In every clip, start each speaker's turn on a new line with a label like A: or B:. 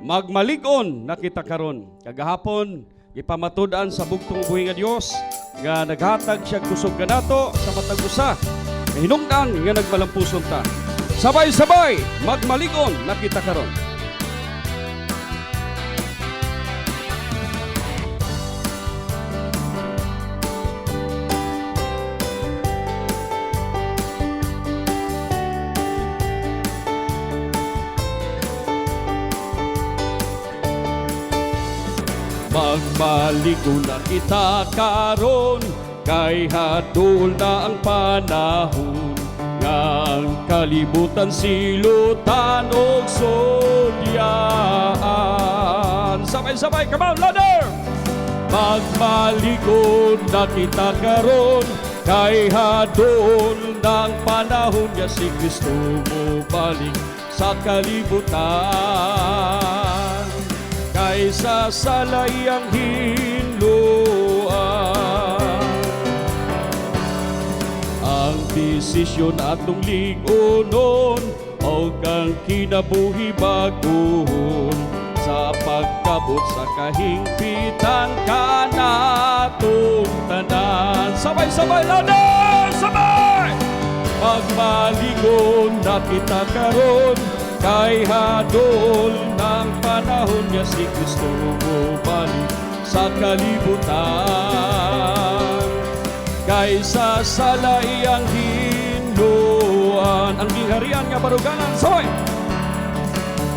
A: magmaligon na kita karon. Kagahapon ipamatud-an sa bugtong buhi nga Dios nga naghatag siya kusog kanato sa matag usa. Hinungdan nga nagmalampuson ta. Sabay-sabay magmaligon na kita karon. Magmaligon na kita karon, kay hadol na ang panahon, nga ang kalibutan silutan og sulyaan. Sabay-sabay, come on, louder! Magmaligon na kita karon, kay hadol na ang panahon, nga si Kristo mo balik sa kalibutan. Kaysa salayang hinluan, ang desisyon atong ligonon o kang kinabuhi bagon, sa pagkabot sa kahingpitan kanatong tanan. Sabay-sabay louder! Sabay! Magmaligon na kita karon, kay hadol ng panahon, niya si Kristo mo balik sa kalibutan. Kaysa salayang hinluan, ang gingharian nga baruganan, soy!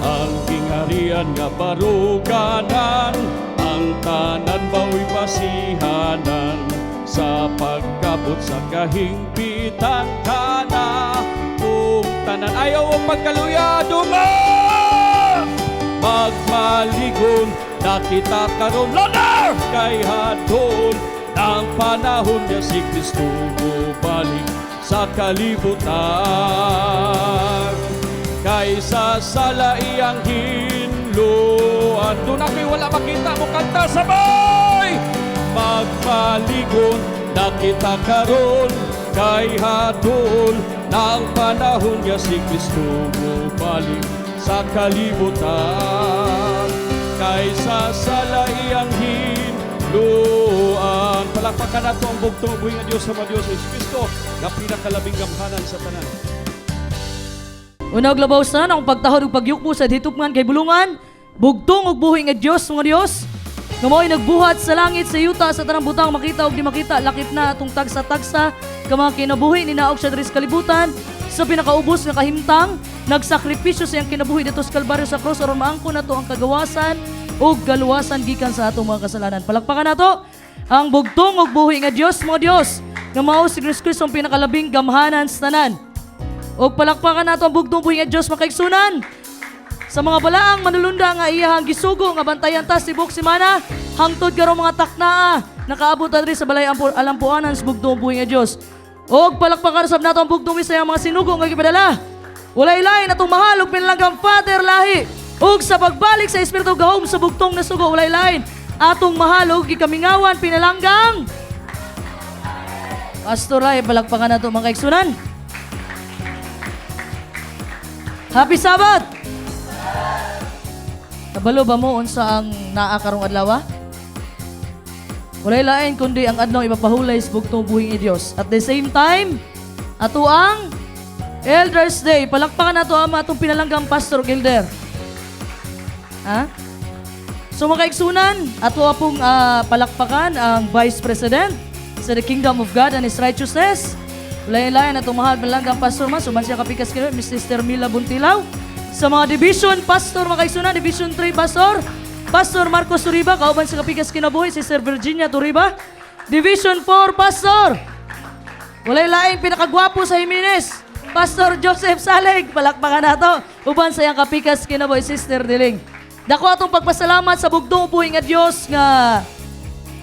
A: Ang gingharian nga baruganan, ang tanan ba'y basihanan, sa pagkabot sa kahingpitan kana tanan. Ayaw ang magkaluya, dungan! Magmaligon na kita karon, louder! Kay hadol ng panahon, niya si Kristo mo balik sa kalibutan. Kaysa salayang hinluan, doon ako'y wala makita mo kanta, sabay! Magmaligon na kita karon, kay hadol ng panahon, niya si Kristo mo balik sa kalibutan. Kaysa salayang hinluan. Palakpakan nato ang bugtong buhi nga Dios sa mga Dios Jesus Kristo, nga pinakalabing gamhanan sa tanan.
B: Unag labaw sa ang pagtahod ug pagyukmo sa hitupngan kay bulungan, bugtong ug buhi nga Dios mga Dios. Nga mo'y nagbuhat sa langit sa yuta sa tanang butang, makita ug di makita, lakip na atong tagsa-tagsa ka mga kinabuhi ni naog siya diri sa kalibutan, sa pinakaubos nga kahimtang nagsakripisyo sa iyang kinabuhi dito sa Kalbaryo sa krus aron maangkon nato ang kagawasan ug galuwasan gikan sa atong mga kasalanan. Palakpakan nato ang bugtong ug buhi nga Dios mga Dios, nga mao si Kristo ang pinakalabing gamhanan sa tanan. Ug palakpakan nato ang bugtong buhi nga Dios makaigsunan sa mga balaang manulunda nga iyahang gisugo nga bantayan ta sibuk semana hangtod karong mga taknaa nakaabot diri sa balay alampuanan sa bugtong buhi nga Dios. Og palakpakan sab nato ang bugtong sa mga sinugo nga gipadala. Walay lain atong mahal ug pinalanggang Father lahi. Ug sa pagbalik sa Espiritu gahom sa bugtong na sugo, walay lain atong mahal ug gikamingawan pinalanggang Pastor ay palakpakan nato mga kaigsunan. Happy Sabbath! Kabalo ba mo unsa ang naa karong adlaw? Walay lain kundi ang adlaw ipapahulay sa bugtong buhi nga Dios. At the same time, ato ang Elders Day. Palakpakan nato ang atong pinalanggang Pastor Gilder. Ha? So mga kaigsunan, ato pong palakpakan ang Vice President sa the Kingdom of God and His Righteousness. Walay lain atong mahal pinalanggang Pastor mas, suman siya kapikas kini, Mr. Mila Buntilaw. Sa mga division, Pastor mga kaigsunan, Division 3, Pastor Marcos Turiba, kauban sa kapikas kinabuhi, si Sir Virginia Turiba. Division 4, Pastor walay laing pinakagwapo sa Jimenez, Pastor Joseph Saleg. Palakpakan nato, uban sa iyang kapikas kinabuhi, Sister Diling. Dako atong pagpasalamat sa bugtong buhi nga Dios nga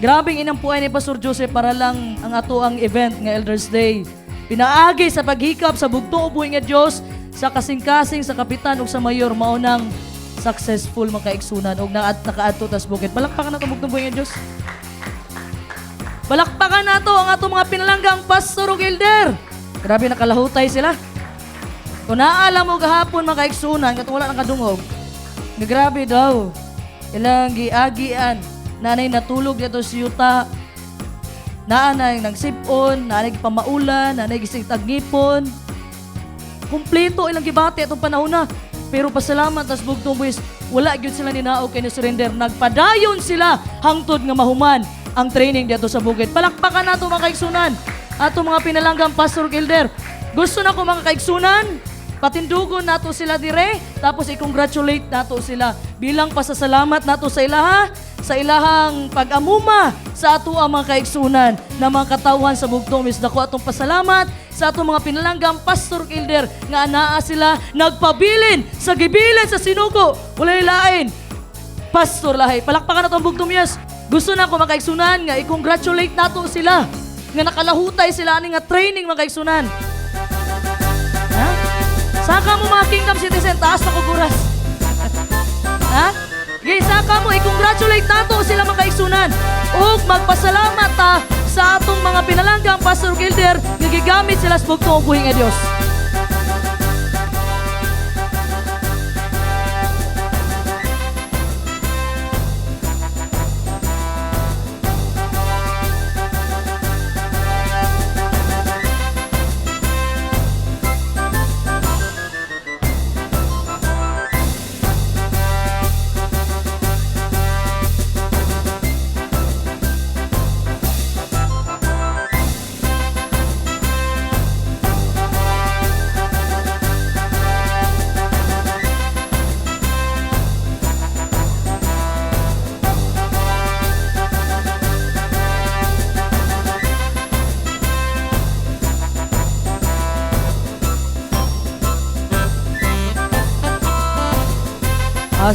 B: grabing inampuan ni Pastor Joseph para lang ang ato ang event nga Elders Day. Pinaagi sa paghikap sa bugtong buhi nga Dios sa kasing-kasing sa kapitan ug sa mayor, maunang successful makaigsunan ug nakaadto tas bukid. Palakpakan nato bugtong buhi nga Dios. Palakpakan nato ang atong mga pinalanggang Pastor ug Elder. Grabe nakalahutay sila. Kung naaalam mo gahapon makaigsunan katong wala nang kadungog, Nga grabe daw. Ilang giagian. Nanay natulog dito si Yuta. Naanay nagsipon, naanay pamaulan, naanay gisitag ngipon. Kumpleto ilang gibati itong panahon na. Pero pasalamat tas bugtong buwis, wala gyud sila ninaog kay ni surrender. Nagpadayon sila hangtod nga mahuman ang training dito sa bukid. Palakpakan nato mga kaigsunan. Ato mga pinalanggang Pastor Gilder. Gusto na ko mga kaigsunan, patindugon nato sila dire, tapos i-congratulate nato sila bilang pasasalamat nato sa ilaha, sa ilahang pag-amuma sa ato ang mga kaigsunan na mga katawhan sa bugtong mis. Dako atong pasalamat sa ato mga pinalanggang Pastor Gilder nga anaa sila nagpabilin sa gibilin sa sinugo. Walay lain. Pastor Lahay, palakpakan nato ang bugtong mis. Gusto na ko mga kaigsunan nga i-congratulate nato sila nga nakalahutay sila ani nga training mga kaigsunan. Ha? Saka mo mga Kingdom Citizen, taas na kuguras. Ha? Okay, saka mo, i-congratulate nato sila mga kaigsunan. Ug magpasalamat ta sa atong mga pinalanggang Pastor Gilder nga gigamit sila sa bugtong ug buhing nga Dios.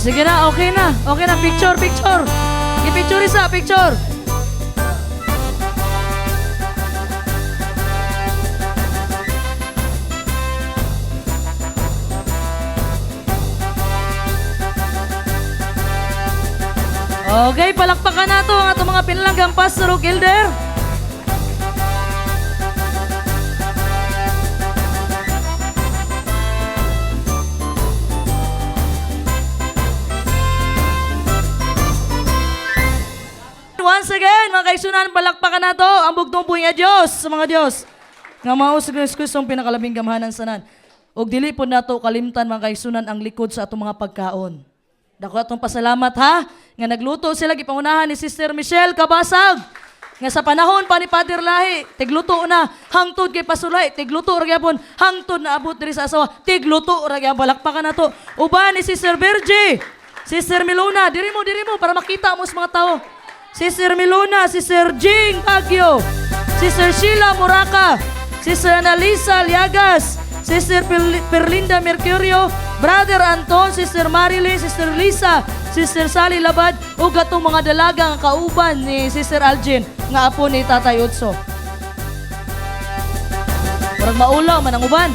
B: Sige na, okay na. Okay na, picture, picture. I-picture isa, picture. Okay, palakpakan na to ang atong mga pinalanggang Pastor Gilder. Once again, mga kaigsunan, palakpakan na to ang bugtong buhing nga Diyos sa mga Diyos. Nga mausag ng Kristong pinakalabing gamhanan sanan. Og dili po na to kalimtan mga kaigsunan ang likod sa atong mga pagkaon. Dako atong pasalamat ha, nga nagluto sila, gipangunahan ni Sister Michelle Kabasag. Nga sa panahon pa ni Father Lahi, tigluto na, hangtod kay Pasulay, tigluto ra gyapon, hangtod na abot diri sa asawa, tigluto ra gyapon, palakpakan na to. Uban ni Sister Virgie, Sister Milona, diri mo para makita mo sa mga tao. Sister Milona, Sister Jing Baguio, Sister Sheila Muraca, Sister Analisa Liagas, Sister Perlinda Mercurio, Brother Anton, Sister Marilyn, Sister Lisa, Sister Sally Labad, ug atong mga dalagang kauban ni Sister Algin nga apo ni Tatay Utso. Murag maulaw man ang uban.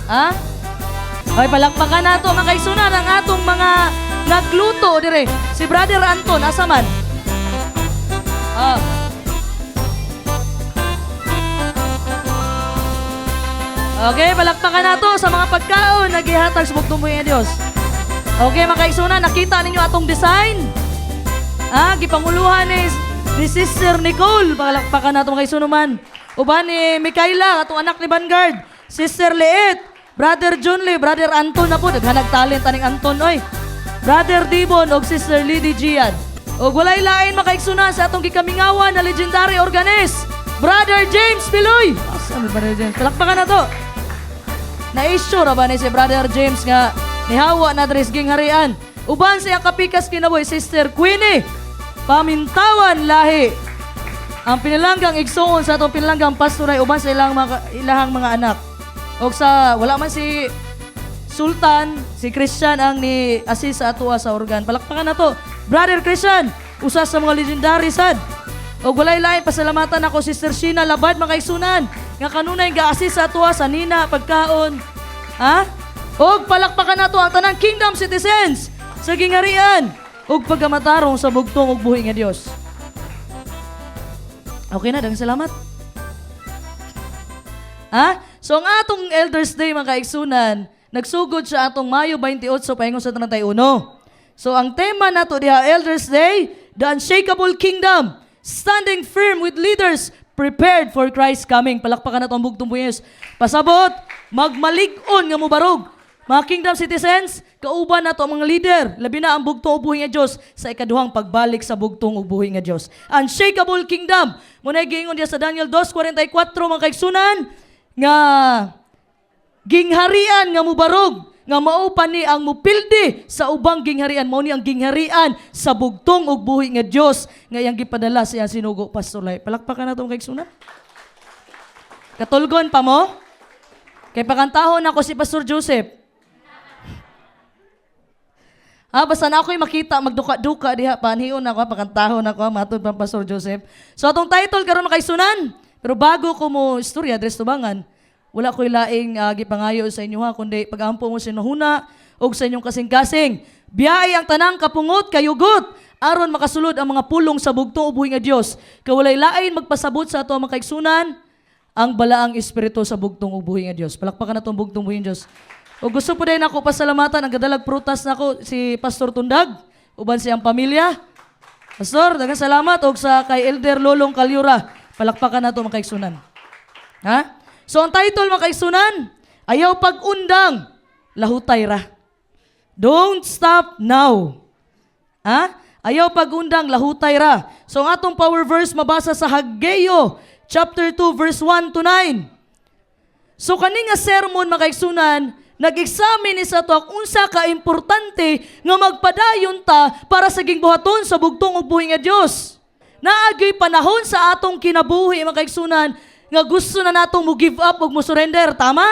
B: Ha? Ay palakpakan nato mga kaigsunan ang atong mga nagluto dire. Si Brother Anton asa man? Okay, palakpakan nato sa mga pagkaon na gihatag sa bugtong buhing nga Dios. Okay, mga kaigsunan, nakita ninyo atong design? Gipanguluhan ni Sister Nicole. Palakpakan nato mga kaigsunan man. Uban ni Mikaela, atong anak ni Vanguard. Sister Leet, Brother John Lee, Brother Anton na po. Naghanag talent aning Anton, oy. Brother Dibon og Sister Liddy Gian. Og walay lain makaigsunan sa atong gikamingawan na legendary organist, Brother James Piloy. Asa ni Brother James? Palakpakan na to. Na-issue ra ba ni si Brother James nga nihawa na dres ging harian. Uban siya kapikas kinaboy Sister Queenie Pamintawan Lahi. Ang pinalanggang igsoon sa atong pinalanggang pastoray uban sa ilahang mga anak. Og sa wala man si Sultan, si Christian ang ni assist sa atua sa organ. Palakpakan na to. Brother Christian, usa sa mga legendary sad. O walay lain, pasalamatan ako Sister Sheena Labad, mga kaigsunan. Nga kanunay ga-assist sa atua sa nina, pagkaon. Ha? O palakpakan na to ang tanang Kingdom Citizens sa gingarian. O pagkamatarong sa bugtong ug buhi nga Dios. Okay na, daghang salamat. Ha? So ang atong Elders Day, mga kaigsunan, nagsugod sa atong Mayo 28 paingon sa 31. So ang tema nato diha Elders Day, the unshakable kingdom, standing firm with leaders prepared for Christ's coming. Palakpakan nato ang bugtong buyes. Pasabot, magmalig-on nga mubarog. Mga kingdom citizens, kauban nato ang mga leader, labi na ang bugtong ubuhi nga Dios sa ikaduhang pagbalik sa bugtong ubuhi nga Dios. Unshakable kingdom. Muna giingon diya sa Daniel 2:44 mga kaigsunan nga gingharian nga mubarog nga mao pa ni ang mupildi sa ubang gingharian, mao ni ang gingharian sa bugtong ug buhi nga Dios nga iyang gipadala sa iyang sinugo Pastor Lai. Palakpakan nato mga kaigsunan. Katulgon pa mo? Kay pakantahon ako si Pastor Joseph. Basta na ako'y makita, magduka-duka diha, panhiyon ako, pakantahon ako, matod pa Pastor Joseph. So atong title karon makaisunan, pero bago ko mo istorya, Dres Tubangan, wala ko'y laing gipangayo sa inyo ha, kundi pag-ampo mo sinuhuna o sa inyong kasing-kasing. Biyay ang tanang kapungot, kayugot, aron makasulod ang mga pulong sa bugtong ubuhi nga Dios. Kawalay lain magpasabot sa ato ang makaigsunan, ang balaang espiritu sa bugtong ubuhi nga Dios. Palakpakan na itong bugtong ubuhi nga Dios. O gusto po din ako pasalamatan ang gadalag prutas na ako si Pastor Tundag, uban siyang pamilya. Pastor, daghang salamat og sa kay Elder Lolong Calyura. Palakpakan nato mga kaigsunan. Ha? So ang title mga kaigsunan, ayaw pag-undang, lahutay ra. Don't stop now. Ha? Ayaw pag-undang, lahutay ra. So ang atong power verse mabasa sa Haggeo chapter 2 verse 1 to 9. So kani nga sermon mga kaigsunan, nag-examine sa to unsa ka importante nga magpadayon ta para sa gingbuhaton sa bugtong ug buhi nga Dios. Naagay panahon sa atong kinabuhi mga kaigsunan nga gusto na natong mo give up ug mo surrender, tama?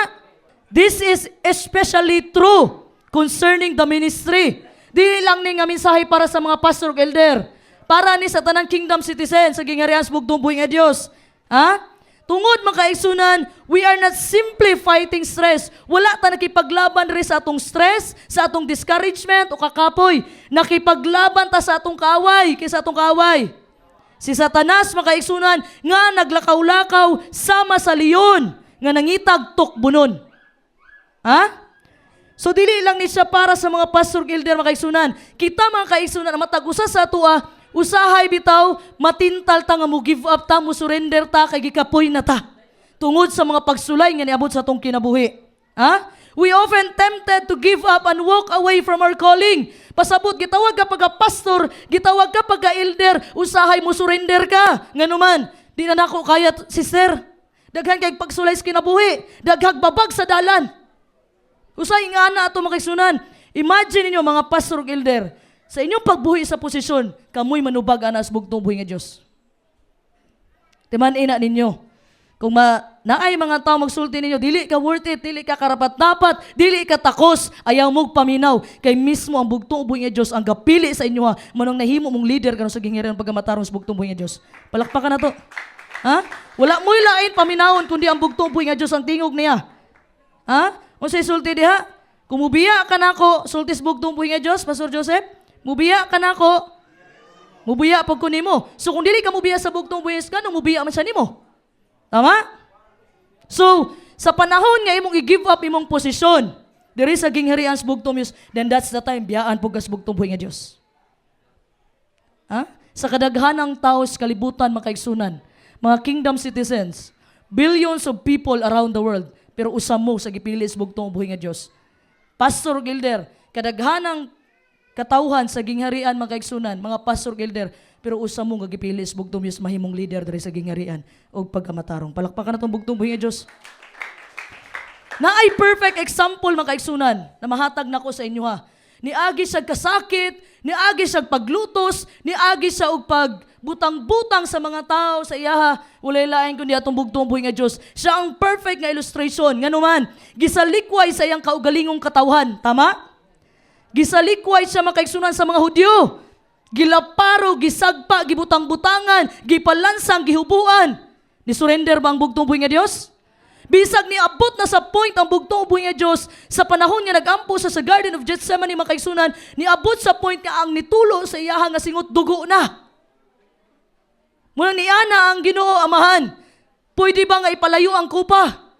B: This is especially true concerning the ministry. Dili lang ni nga mensahe para sa mga pastor ug elder, para ni sa tanang kingdom citizen sa gingharian sa bugtong buhi nga Dios. Ha? Tungod mga kaigsunan, we are not simply fighting stress. Wala ta nakipaglaban rin sa atong stress, sa atong discouragement o kakapoy. Nakipaglaban ta sa atong kaaway, kaysa atong kaaway. Si Satanas mga kaigsunan nga naglakaw-lakaw sama sa leon nga nangitag tukbunon. Ha? So dili lang ni siya para sa mga pastor elder mga kaigsunan. Kita mga kaigsunan matag-usa sa atua, usahay bitaw, matintal ta nga mo give up ta, mo surrender ta, kay gikapoy na ta. Tungod sa mga pagsulay nga niabot sa atong kinabuhi. Ha? We often tempted to give up and walk away from our calling. Pasabot, gitawag ka pagka-pastor, gitawag ka pagka-elder, usahay mo surrender ka. Nga naman, di na nako kaya, sister. Daghan kay pagsulay sa kinabuhi. Daghag babag sa dalan. Usahay nga na ito makisunan. Imagine ninyo mga pastor ug elder, sa inyong pagbuhi sa posisyon, kamoy manubag anas bugtong buhi nga Dios. Timan ina ninyo. Kung naay mga tao magsulti ninyo, dili ka worth it, dili ka karapat-dapat, dili ka takos, ayaw mong paminaw. Kay mismo ang bugtong buhi nga Dios ang gapili sa inyo ha. Manong nahimo mong leader karon sa gingharian pagamatarong sa bugtong buhi nga Dios. Palakpakan na to. Ha? Wala mo'y lain paminawon kundi ang bugtong buhi nga Dios ang tingog niya. Ha? Kung sa sulti diha, kumubiya ka nako, sultis bugtong buhi nga Dios, Pastor Joseph. Mubiya ka na ko. Mubiya pag kunimo. So kung dili ka mubiya sa bugtong buyes ka, mubiya man siya nimo. Tama? So, sa panahon nga imong i-give up imong posisyon, diri sa gingharian sa bugtong buyes, then that's the time biyaan pug sa bugtong buhi nga Dios. Ha? Sa kadaghanang tao sa kalibutan makaigsunan, mga kingdom citizens, billions of people around the world, pero usam mo sa gipili sa bugtong buhi nga Dios. Pastor Gilder, kadaghanang katawhan sa gingharian mga kaigsunan, mga pastor elder, pero usa mo nga gipili sa bugtong Dios mahimong leader diri sa gingharian og pagkamatarong. Palakpakan natong bugtong buhi nga Dios. Naay perfect example mga kaigsunan na mahatag nako sa inyo ha. Niagi siya kasakit, niagi siya paglutos, niagi siya og pagbutang-butang sa mga tao sa iyaha. Walay lain kundi atong bugtong buhi nga Dios. Siya ang perfect nga illustration. Nganuman, gisalikway sa iyang kaugalingong katawhan. Tama? Gisalikway siya makaigsunan sa mga Hudyo. Gilaparo, gisagpa, gibutang-butangan, gipalansang, gihubuan. Ni surrender ba ang bugtong buhi nga Dios? Bisag ni abot na sa point ang bugtong buhi nga Dios sa panahon nga nagampo sa Garden of Gethsemane makaigsunan, ni abot sa point nga ang nitulo sa iyaha nga singot dugo na. Muna ni ana ang Ginoo Amahan, pwede ba nga ipalayo ang kupa?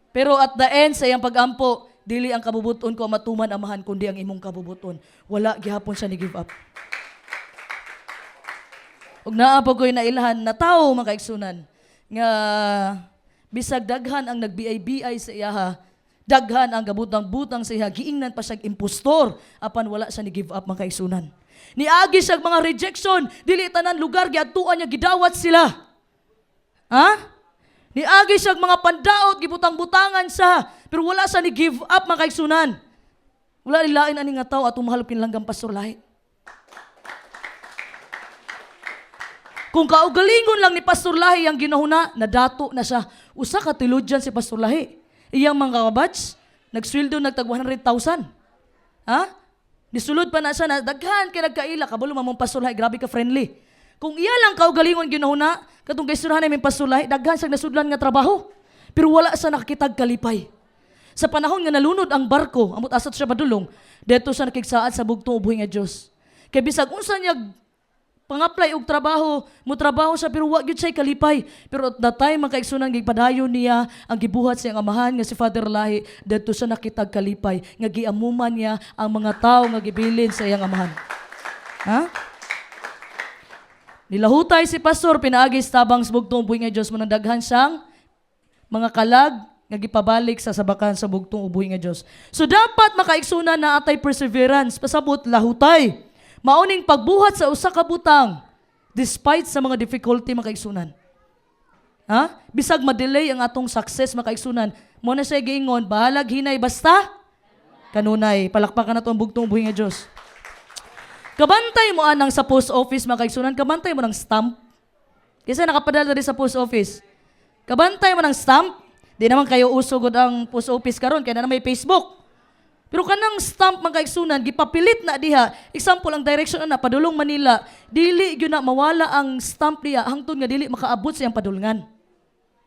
B: Pero at the end sa iyang pagampo, dili ang kabubuton ko ang matuman amahan kundi ang imong kabubuton. Wala gihapon siya ni give up. Ug naa pa ko'y nailhan na tao mga kaigsunan nga bisag daghan ang nagbiay-biay sa iyaha, daghan ang gabutang-butang sa iya, giingnan pa siyang impostor apan wala siya ni give up mga kaigsunan. Niagi siya mga rejection, dili tanan lugar giadtuan niya gidawat sila. Ha? Niagi siya mga pandaot, gibutang-butangan sa, pero wala sa ni give up mga kaigsunan. Wala nilain ani nga tao at umahalop kinlanggam Pastor Lahi. Kung kaugalingon lang ni Pastor Lahi ang ginahuna, nadato na siya. Usa ka tiludyan si Pastor Lahi. Iyang mga kabats, nagsweldo nagtag 100,000. Ha? Nisulod pa na siya na daghan kay nagkaila, kabalo mamong Pastor Lahi, grabe ka friendly. Kung iya lang kaugalingon ginahuna, katong kaisurahan namin Pastor Lahi, daghan sa nasudlan nga trabaho. Pero wala sa nakakitag kalipay. Sa panahon nga nalunod ang barko, amot asat siya padulong, deto sa nakigsaad sa bugtong ubuhi nga Dios. Kay bisag unsa niya pang-apply og trabaho, mo trabaho siya pero wa gyud siya kalipay. Pero at that time makaigsunan gipadayon niya ang gibuhat sa iyang amahan nga si Father Lahi, deto sa nakitag kalipay nga giamuman niya ang mga tawo nga gibilin sa iyang amahan. Ha? Nilahutay si pastor, pinaagis tabang sa bugtong ubuhi nga Diyos, manandaghan siyang mga kalag nga gipabalik sa sabakan sa bugtong ubuhi nga Diyos. So dapat makaigsunan na atay perseverance, pasabot lahutay. Mauning pagbuhat sa usa ka butang despite sa mga difficulty makaigsunan. Ha? Bisag ma-delay ang atong success makaigsunan, mo na siya giingon, bahalag hinay basta kanunay. Palakpakan nato ang bugtong ubuhi nga Diyos. Kabantay mo anang sa post office mga kaigsunan, kabantay mo ng stamp. Kasi nakapadala rin sa post office. Kabantay mo ng stamp, di naman kayo usugod ang post office karon kaya na may Facebook. Pero kanang stamp mga kaigsunan, gipapilit na diha. Example, ang direction na padulong Manila, dili gyud na mawala ang stamp diha hangtod nga dili makaabot sa iyang padulngan.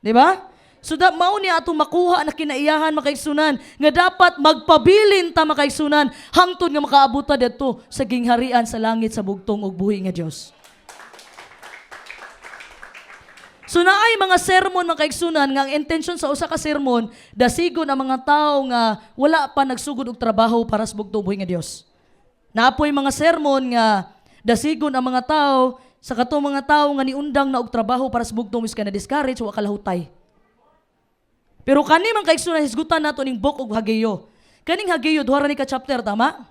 B: Di ba? So mao niya atong makuha na kinaiyahan makaigsunan nga dapat magpabilin ta makaigsunan hangtod nga makaabot ta didto sa gingharian sa langit sa bugtong ug buhi nga Dios. So naay mga sermon makaigsunan nga ang intention sa usa ka sermon dasigon ang mga tawo nga wala pa nagsugod og trabaho para sa bugtong buhi nga Dios. Naapoy mga sermon nga dasigon ang mga tawo sa katong mga tawo nga niundang na og trabaho para sa bugtong miska na discourage wa kalahutay. Pero kani man kaigsunan hisgutan nato ning book og Hageo. Kaning Hageo duha ra ni ka chapter tama?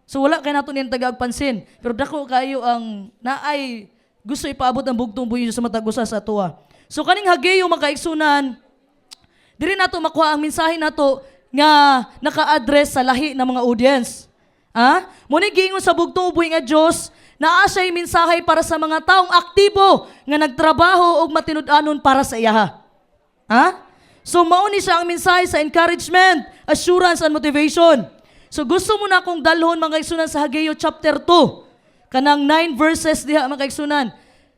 B: So wala kay nato ning tagagpansin. Pero dako kayo ang naay gusto ipaabot ang bugtong buhi sa matag usa sa atoa. So kaning Hageo man kaigsunan diri nato makuha ang mensahe nato nga naka-address sa lahi ng mga audience. Ha? Muni giingon sa bugtong buhi nga Dios naa siya'y mensahe para sa mga taong aktibo nga nagtrabaho og matinud-anon para sa iyaha. Ha? So mauni siya ang mensahe sa encouragement, assurance, and motivation. So gusto mo na akong dalhon mga kaigsunan sa Hageo chapter 2. Kanang 9 verses diha mga kaigsunan.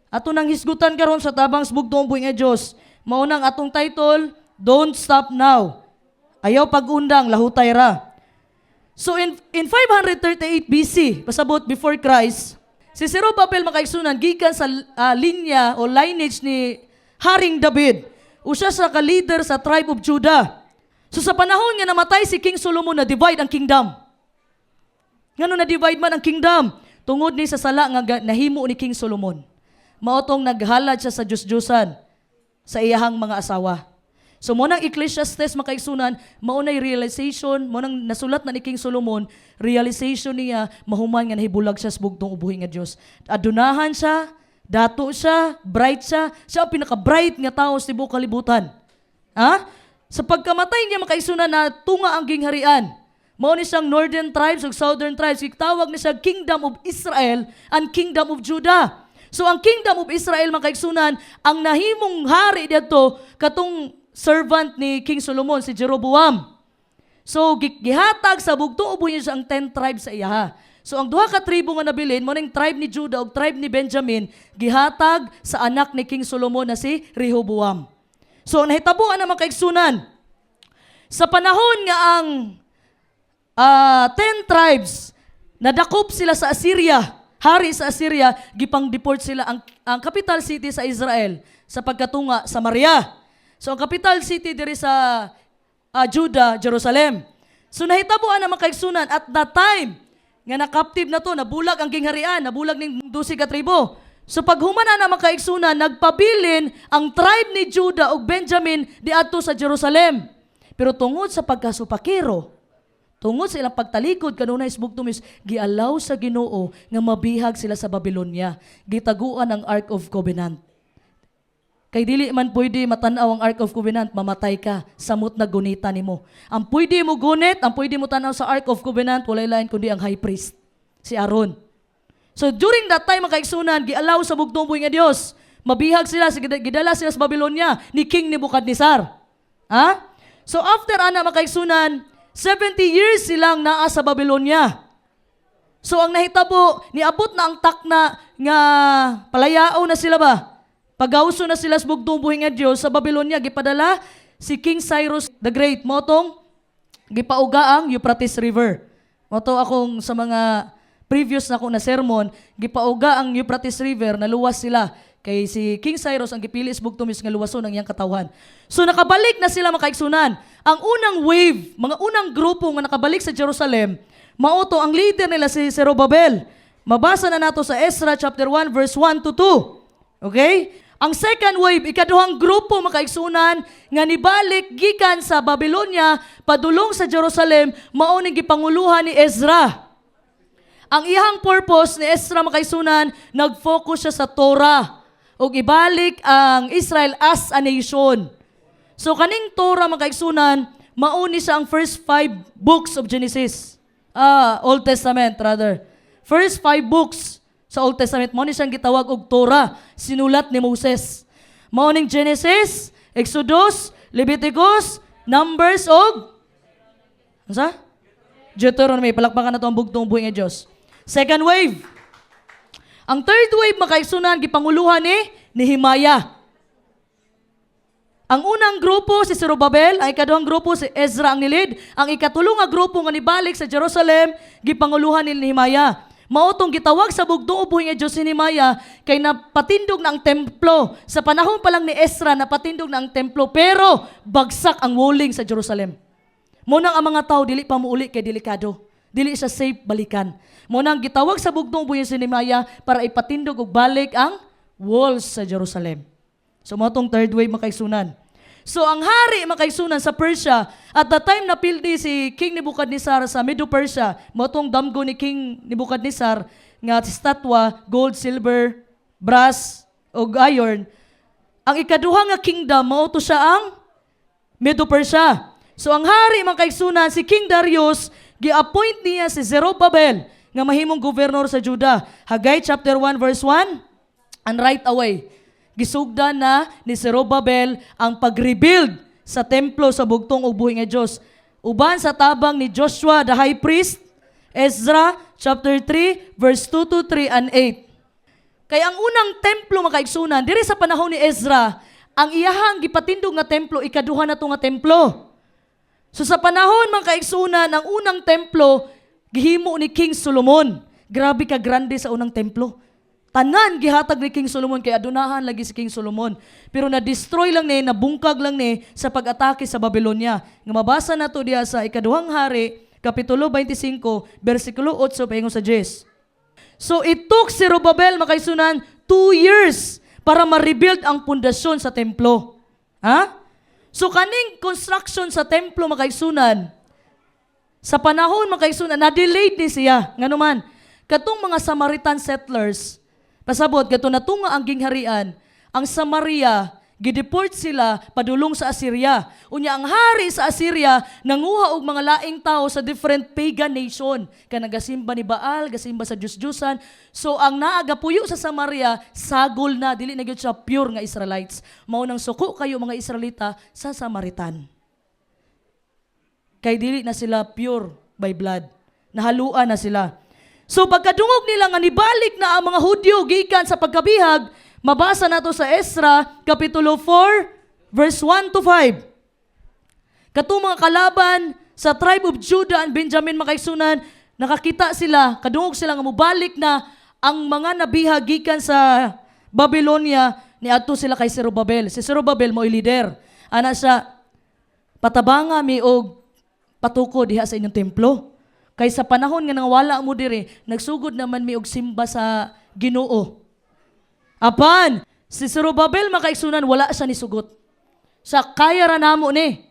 B: Ato nang hisgutan karon sa tabang bugtong buhi nga Dios. Maunang atong title, Don't Stop Now. Ayaw pag-undang, lahutay ra. So in 538 BC, pasabot before Christ, si Zerubbabel mga kaigsunan gikan sa linya o lineage ni Haring David. Usa sa ka-leader sa tribe of Judah. So sa panahon nga namatay si King Solomon na divide ang kingdom. Ngano na divide man ang kingdom? Tungod ni sa sala nga nahimo ni King Solomon. Maotong naghalad siya sa Diyos-Diyosan sa iyahang mga asawa. So mo nang Ecclesiastes makaigsunan, mao nay realization, mo nang nasulat na ni King Solomon, realization niya mahuman nga nahibulag siya sa bugtong ubuhi nga Dios. Adunahan siya, dato siya, bright siya. Siya ang pinaka-bright nga tao sa tibuok kalibutan. Ha? Sa pagkamatay niya makaigsunan na tunga ang gingharian. Mao ni siyang northern tribes ug southern tribes. Gitawag ni siya Kingdom of Israel and Kingdom of Judah. So ang Kingdom of Israel makaigsunan ang nahimong hari didto katong servant ni King Solomon si Jeroboam. So gihatag sa bugtong ubuhi niya ang 10 tribes sa iya. So ang duha ka tribo nga nabilin mo ning tribe ni Judah ug tribe ni Benjamin gihatag sa anak ni King Solomon na si Rehoboam. So nahitabuan na makaigsunan sa panahon nga ang 10 tribes nadakop sila sa Assyria, hari sa Assyria, gipang-deport sila ang capital city sa Israel sa pagkatunga Samaria. So ang capital city diri sa Judah, Jerusalem. So nahitabuan na makaigsunan at that time nga na-captive na to, nabulag ang gingharian, nabulag ning 12 ka tribo. So pag humana na makaigsunan, nagpabilin ang tribe ni Judah ug Benjamin diadto sa Jerusalem. Pero tungod sa pagkasupakiro, tungod sa ilang pagtalikod kanunay isbugtumis, gialaw sa Ginoo nga mabihag sila sa Babylonia. Gitaguan ang Ark of Covenant. Kay dili man pwede matanaw ang Ark of Covenant, mamatay ka, samot na gunita nimo. Ang pwede mo gunit, ang pwede mo tanaw sa Ark of Covenant, walay lain kundi ang high priest, si Aaron. So during that time, makaigsunan, gialaw sa bugtong buhi nga Dios, mabihag sila, gidala sila sa Babylonia ni King Nebuchadnezzar. Ha? So after ana makaigsunan, 70 years silang naa sa Babylonia. So ang nahitabo, niabot na ang takna nga palayao na sila ba? Pagauso na sila sa bugtong buhi nga Dios sa Babylonia, gipadala si King Cyrus the Great. Motong gipauga ang Euphrates River. Moto akong sa mga previous na ko na sermon, gipauga ang Euphrates River, naluwas sila. Kay si King Cyrus ang gipili sa bugtumis nga luwason ang iyang katawhan. So nakabalik na sila makaigsunan. Ang unang wave, mga unang grupo nga nakabalik sa Jerusalem, mauto ang leader nila si Zerubbabel. Mabasa na nato sa Ezra chapter 1 verse 1 to 2. Okay? Ang second wave, ikaduhang grupo makaigsunan nga nibalik gikan sa Babylonia padulong sa Jerusalem, mao ning gipanguluhan ni Ezra. Ang iyang purpose ni Ezra makaigsunan, nag-focus siya sa Torah ug ibalik ang Israel as a nation. So kaning Torah makaigsunan, mao ni siya ang first 5 books of Genesis. Old Testament rather. First 5 books sa Old Testament, mao ni siyang gitawag og Torah, sinulat ni Moses. Mao ning Genesis, Exodus, Leviticus, Numbers ug unsa? Deuteronomy. Palakpakan na to ang bugtong buhi nga Dios. Second wave. Ang third wave makaigsunan gipanguluhan ni Nehemiah. Ang unang grupo si Zerubbabel, ang ikaduhang grupo si Ezra ang nilid, ang ikatulong nga grupo nga nibalik sa Jerusalem gipanguluhan ni Nehemiah. Mautong gitawag sa bugtong buhi nga Dios si Nehemiah kay napatindog na ang templo. Sa panahon pa lang ni Ezra napatindog na ang templo pero bagsak ang walling sa Jerusalem. Munang ang mga tao dili pa muuli kay delikado. Dili siya safe balikan. Munang gitawag sa bugtong buhi si Nehemiah para ipatindog og balik ang walls sa Jerusalem. So motong third wave makaigsunan. So ang hari makaigsunan sa Persia, at the time napildi si King Nebuchadnezzar sa Medo-Persia, motong damgo ni King Nebuchadnezzar nga statwa, gold, silver, brass o iron. Ang ikaduha nga kingdom mao to siya ang Medo-Persia. So ang hari makaigsunan si King Darius, gi-appoint niya si Zerubbabel nga mahimong gobernador sa Judah. Haggai chapter 1 verse 1, and right away gisugdan na ni Zerubbabel ang pag-rebuild sa templo sa bugtong ug buhi nga Dios. Uban sa tabang ni Joshua the high priest, Ezra chapter 3 verse 2 to 3 and 8. Kaya ang unang templo makaigsunan diri sa panahon ni Ezra, ang iyahang gipatindog nga templo ikaduha na to nga templo. So sa panahon makaigsunan ang unang templo gihimo ni King Solomon. Grabe ka grande sa unang templo. Tanan gihatag ni King Solomon kay adunahan lagi si King Solomon. Pero na-destroy lang ni, nabungkag lang ni sa pag-atake sa Babylonia. Nga mabasa na to diya sa ikaduhang hari, kapitulo 25, versikulo 8 paingon sa 10. So it took si Zerubbabel makaigsunan 2 years para ma-rebuild ang pundasyon sa templo. Ha? So kaning construction sa templo makaigsunan, sa panahon makaigsunan, na-delayed ni siya. Nga naman, katong mga Samaritan settlers, pasabot, gato na tunga ang gingharian, ang Samaria, gideport sila padulong sa Assyria. Unya ang hari sa Assyria, nanguha og mga laing tao sa different pagan nation. Kaya nagasimba ni Baal, gasimba sa Diyos-Diyosan. So ang naagapuyo sa Samaria, sagol na, dili na gyud siya pure nga Israelites. Mao nang suko kayo mga Israelita sa Samaritan. Kay dili na sila pure by blood. Nahaluan na sila. So pagkadungog nila nga nibalik na ang mga Hudyo gikan sa pagkabihag, mabasa nato sa Ezra kapitulo 4 verse 1 to 5. Katong mga kalaban sa tribe of Judah and Benjamin makaigsunan, nakakita sila, kadungog sila nga mobalik na ang mga nabihag gikan sa Babylonia, niadto sila kay Zerubbabel. Si Zerubbabel mo'y leader. Ana siya, patabanga mi og patuko diha sa inyong templo. Kay sa panahon nga nang wala mo diri, nagsugod naman mi og simba sa Ginoo. Apan, si Zorobabel makaigsunan wala siya ni sugot. Sa kaya ra namo ni.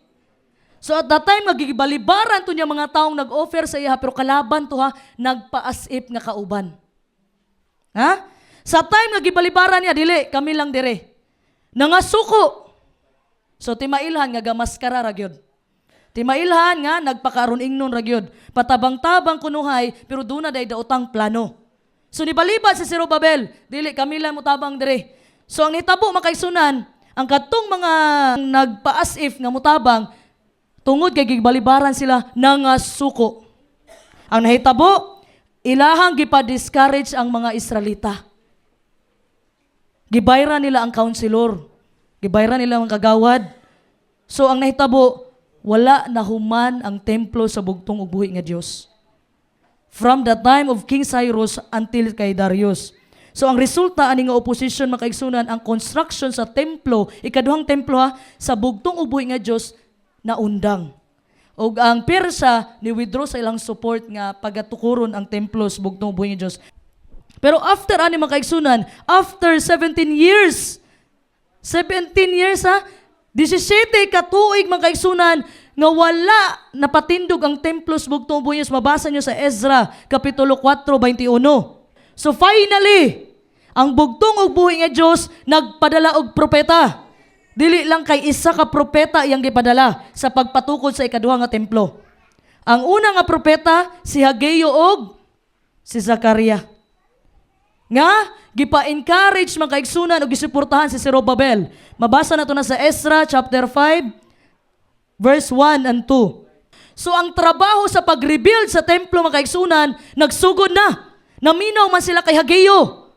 B: So at that time, nagigibalibaran to niya mga taong nag-offer sa iya, pero kalaban to ha, nagpa-asip nga kauban. Ha? Sa time, nagibalibaran niya, dili, kami lang dire. Nangasuko. So timailhan nga gamaskara ra gyud. Timailhan nga nagpakaron ingnon ra gyud. Patabang-tabang kunuhay, pero doon na day daotang plano. So nibalibad si Zorobabel, dili, kami lang mo tabang dire. So ang nitabo makaisunan, ang katong mga nagpa-asif nga mutabang, tungod kay gibalibaran sila nangasuko. Ang nahitabo, ilahang gipa-discourage ang mga Israelita. Gibayran nila ang counselor. Gibayran nila ang kagawad. So ang nahitabo, wala na human ang templo sa bugtong ug buhi nga Dios. From the time of King Cyrus until kay Darius. So ang resulta ani nga opposition makaigsunan ang construction sa templo, ikaduhang templo ha, sa bugtong ug buhi nga Dios naundang. O ang Persia ni withdraw sa ilang support nga pagatukuron ang templos bugtong buhi nga Dios. Pero after ani makaigsunan, after 17 years ha, 17 katuig makaigsunan nga wala napatindog ang templos bugtong buhi nga Dios. Mabasa niyo sa Ezra kapitulo 4:21. So finally, ang bugtong ug buhi nga Dios nagpadala og propeta. Dili lang kay isa ka propeta iyang gipadala sa pagpatukod sa ikaduha nga templo. Ang una nga propeta si Hageo og si Zakaria. Nga gipa-encourage man kaigsunan og gisuportahan si Zorobabel. Mabasa nato na sa Ezra chapter 5 verse 1 and 2. So ang trabaho sa pag-rebuild sa templo mga kaigsunan nagsugod na. Naminaw man sila kay Hageo.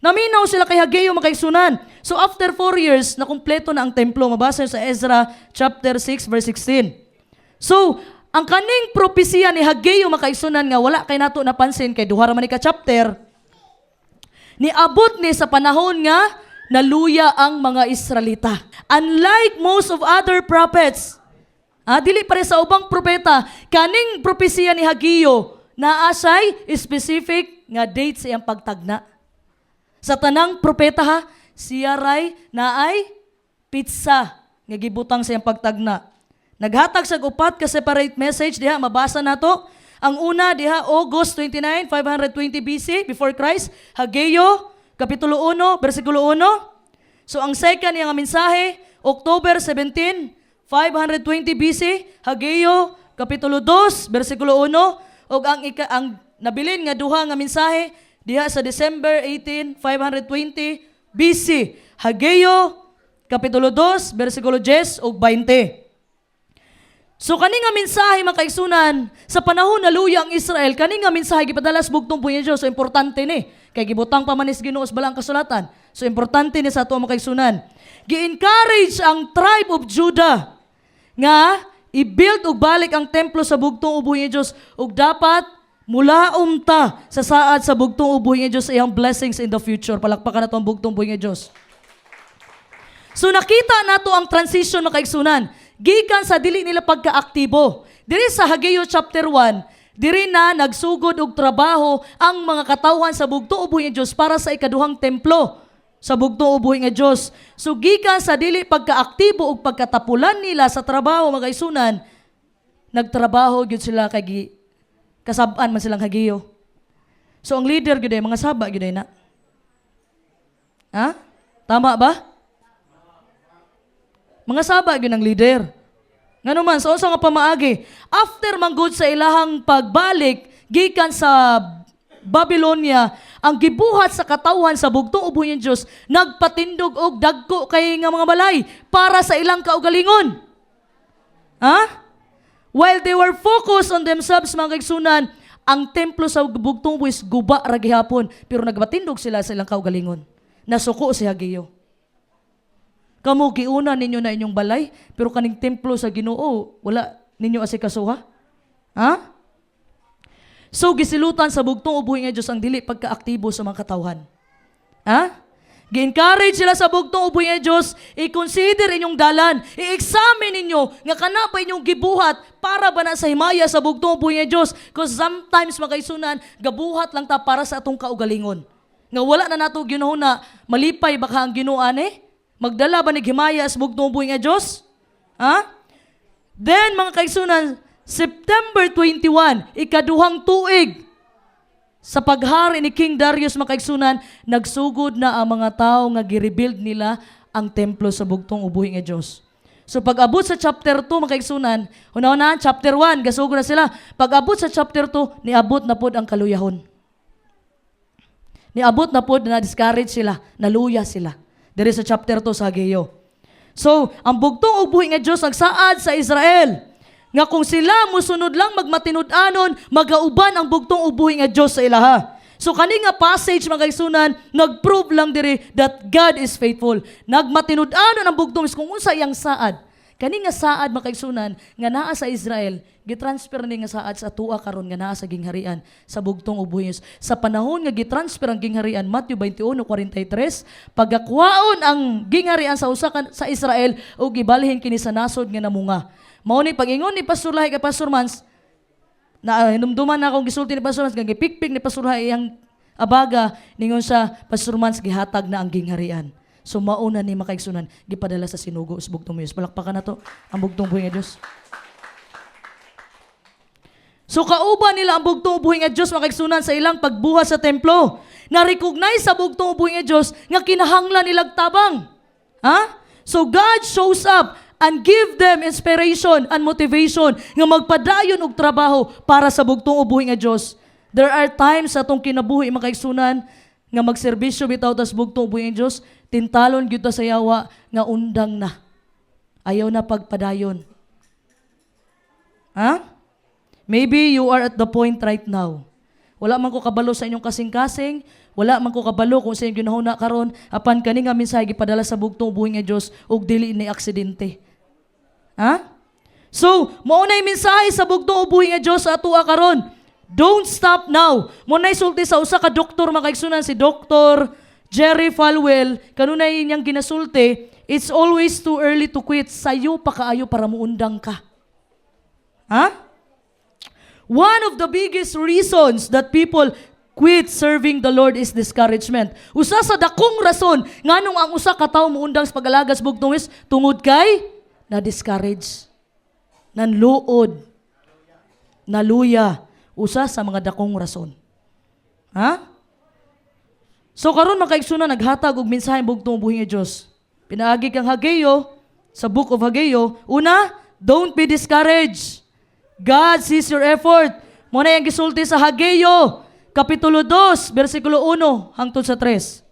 B: Naminaw sila kay Hageo mga kaigsunan. So after 4 years, nakumpleto na ang templo. Mabasa sa Ezra chapter 6 verse 16. So, ang kaning propesiya ni Hageo makaigsunan nga wala kay nato napansin kay duha ra man ni ka chapter. Niabot ni sa panahon nga naluya ang mga Israelita. Unlike most of other prophets, dili pare sa ubang propeta, kaning propesiya ni Hageo naasay specific nga date sa iyang pagtagna. Sa tanang propeta ha, siya ray naay pizza nga gibutang sa iyang pagtagna. Naghatag sa upat ka separate message diha, mabasa nato. Ang una diha August 29, 520 BC before Christ, Hageo kapitulo 1 bersikulo 1. So ang second nga mensahe October 17, 520 BC, Hageo kapitulo 2 bersikulo 1 ug ang nabilin nga duha nga mensahe diha sa December 18, 520 BC, Hageo kapitulo 2 bersikulo 10 ug 20. So kani nga mensahe makaigsunan sa panahon na luya ang Israel, kani nga mensahe gipadala sa bugtong buhi nga Dios. So importante ni kay gibutang pa man ni Ginoo sa balang kasulatan. So importante ni sa ato makaigsunan. Gi-encourage ang tribe of Judah nga i-build og balik ang templo sa bugtong buhi nga Dios ug dapat mula ta sa saad sa bugtong buhi nga Dios sa iyang blessings in the future. Palakpakan nato ang bugtong buhi nga Dios. So nakita nato ang transition makaigsunan. Gikan sa dili nila pagkaaktibo. Diri sa Hageo chapter 1, diri na nagsugod og trabaho ang mga katawhan sa bugtong buhi nga Dios para sa ikaduhang templo sa bugtong buhi nga Dios. So gikan sa dili pagkaaktibo ug pagkatapulan nila sa trabaho makaigsunan, nagtrabaho gyud sila kay kasab-an man silang Hageo. So ang leader gyud ay mga saba gyud ay na. Ha? Tama ba? Mga saba gyud ang leader. Ngano man sa usa nga pamaagi, after manggod sa ilahang pagbalik gikan sa Babylonia, ang gibuhat sa katawhan sa bugtong buhi nga Dios nagpatindog og dagko kay nga mga balay para sa ilang kaugalingon. Ha? While they were focused on themselves mga kaigsunan, ang templo sa bugtong buhis guba ra gihapon, pero nagpatindog sila sa ilang kaugalingon. Nasuko si Hageo. Kamu giuna ninyo na inyong balay, pero kaning templo sa Ginoo wala ninyo asikasuha? Ha? So gisilutan sa bugtong buhi nga Dios ang dili pagkaaktibo sa mga katawhan. Ha? Gi-encourage sila sa bugtong ubuhi nga Dios, i-consider inyong dalan, i-examine ninyo nga kana ba inyong gibuhat para ba na sa himaya sa bugtong ubuhi nga Dios? Because sometimes makaisunan gabuhat lang ta para sa atong kaugalingon. Nga wala na nato Ginoo na malipay baka ang Ginoo ani? Magdala ba ni himaya sa bugtong ubuhi nga Dios? Ha? Then mga kaisunan, September 21, ikaduhang tuig sa paghari ni King Darius makaigsunan, nagsugod na ang mga tao nga gi-rebuild nila ang templo sa bugtong ubuhi nga Dios. So pag-abot sa chapter 2 makaigsunan, una-una chapter 1 gasugod na sila. Pag-abot sa chapter 2, niabot na pod ang kaluyahon. Niabot na pod na discourage sila, naluya sila. Diri sa chapter 2 sa Hageo. So ang bugtong ubuhi nga Dios nagsaad sa Israel nga kung sila musunod lang magmatinud-anon, magauban ang bugtong ubuhi nga Dios sa ilaha. So kani nga passage mga kaigsunan, nag-prove lang diri that God is faithful. Nagmatinud-anon ang bugtong kung unsa iyang saad. Kani nga saad mga kaigsunan nga naa sa Israel, gitransfer ni nga saad sa tuwa karon nga naa sa gingharian sa bugtong ubuhi. Sa panahon nga gitransfer ang gingharian, Matthew 21:43, pagakwaon ang gingharian sa usa sa Israel ug gibalhin kini sa nasod nga namunga. Mao ni pag-ingon ni Pastor Lahi kay Pastor Mans, na hinumduman na akong gisulti ni Pastor Mans, nga gipikpik ni Pastor Lahi iyang abaga, ningon sa Pastor Mans, gihatag na ang gingharian. So mauna ni makaigsunan, gipadala sa sinugo sa bugtong Diyos. Palakpakan na to, ang bugtong buhi nga Diyos. So kauban nila ang bugtong buhi nga Diyos, makaigsunan sa ilang pagbuhat sa templo. Na-recognize sa bugtong buhi nga Diyos, nga kinahanglan nilang tabang. Ha? So God shows up and give them inspiration and motivation nga magpadayon og trabaho para sa bugtong ubuhi nga Dios. There are times sa atong kinabuhi makaigsunan nga magserbisyo bitaw tas bugtong ubuhi nga Dios, tintalon gyud ta sa yawa nga undang na. Ayaw na pagpadayon. Ha? Maybe you are at the point right now. Wala man ko kabalo sa inyong kasing-kasing, wala man ko kabalo kung sa inyong ginahuna karon, apan kani nga mensahe gipadala sa bugtong ubuhi nga Dios ug dili ni aksidente. Ha? So, mao nay mensahe sa bugtong ubuhi nga Dios sa atoa karon. Don't stop now. Mo nay sulti sa usa ka doktor makaigsunan si Dr. Jerry Falwell, kanunay niyang ginasulti, it's always too early to quit. Sayo pa kaayo para muundang ka. Ha? One of the biggest reasons that people quit serving the Lord is discouragement. Usa sa dakong rason nganong ang usa ka tawo muundang sa pag-alaga sa bugtong Dios tungod kay na-discourage, nanluod, naluya, usa sa mga dakong rason. Ha? So karon makaigsunan naghatag og mensahe bugtong ubuhi nga Dios. Pinaagi kang Hageo sa Book of Hageo, una, don't be discouraged. God sees your effort. Mo na yang gisulti sa Hageo, Kapitulo 2, versikulo 1 hangtod sa 3.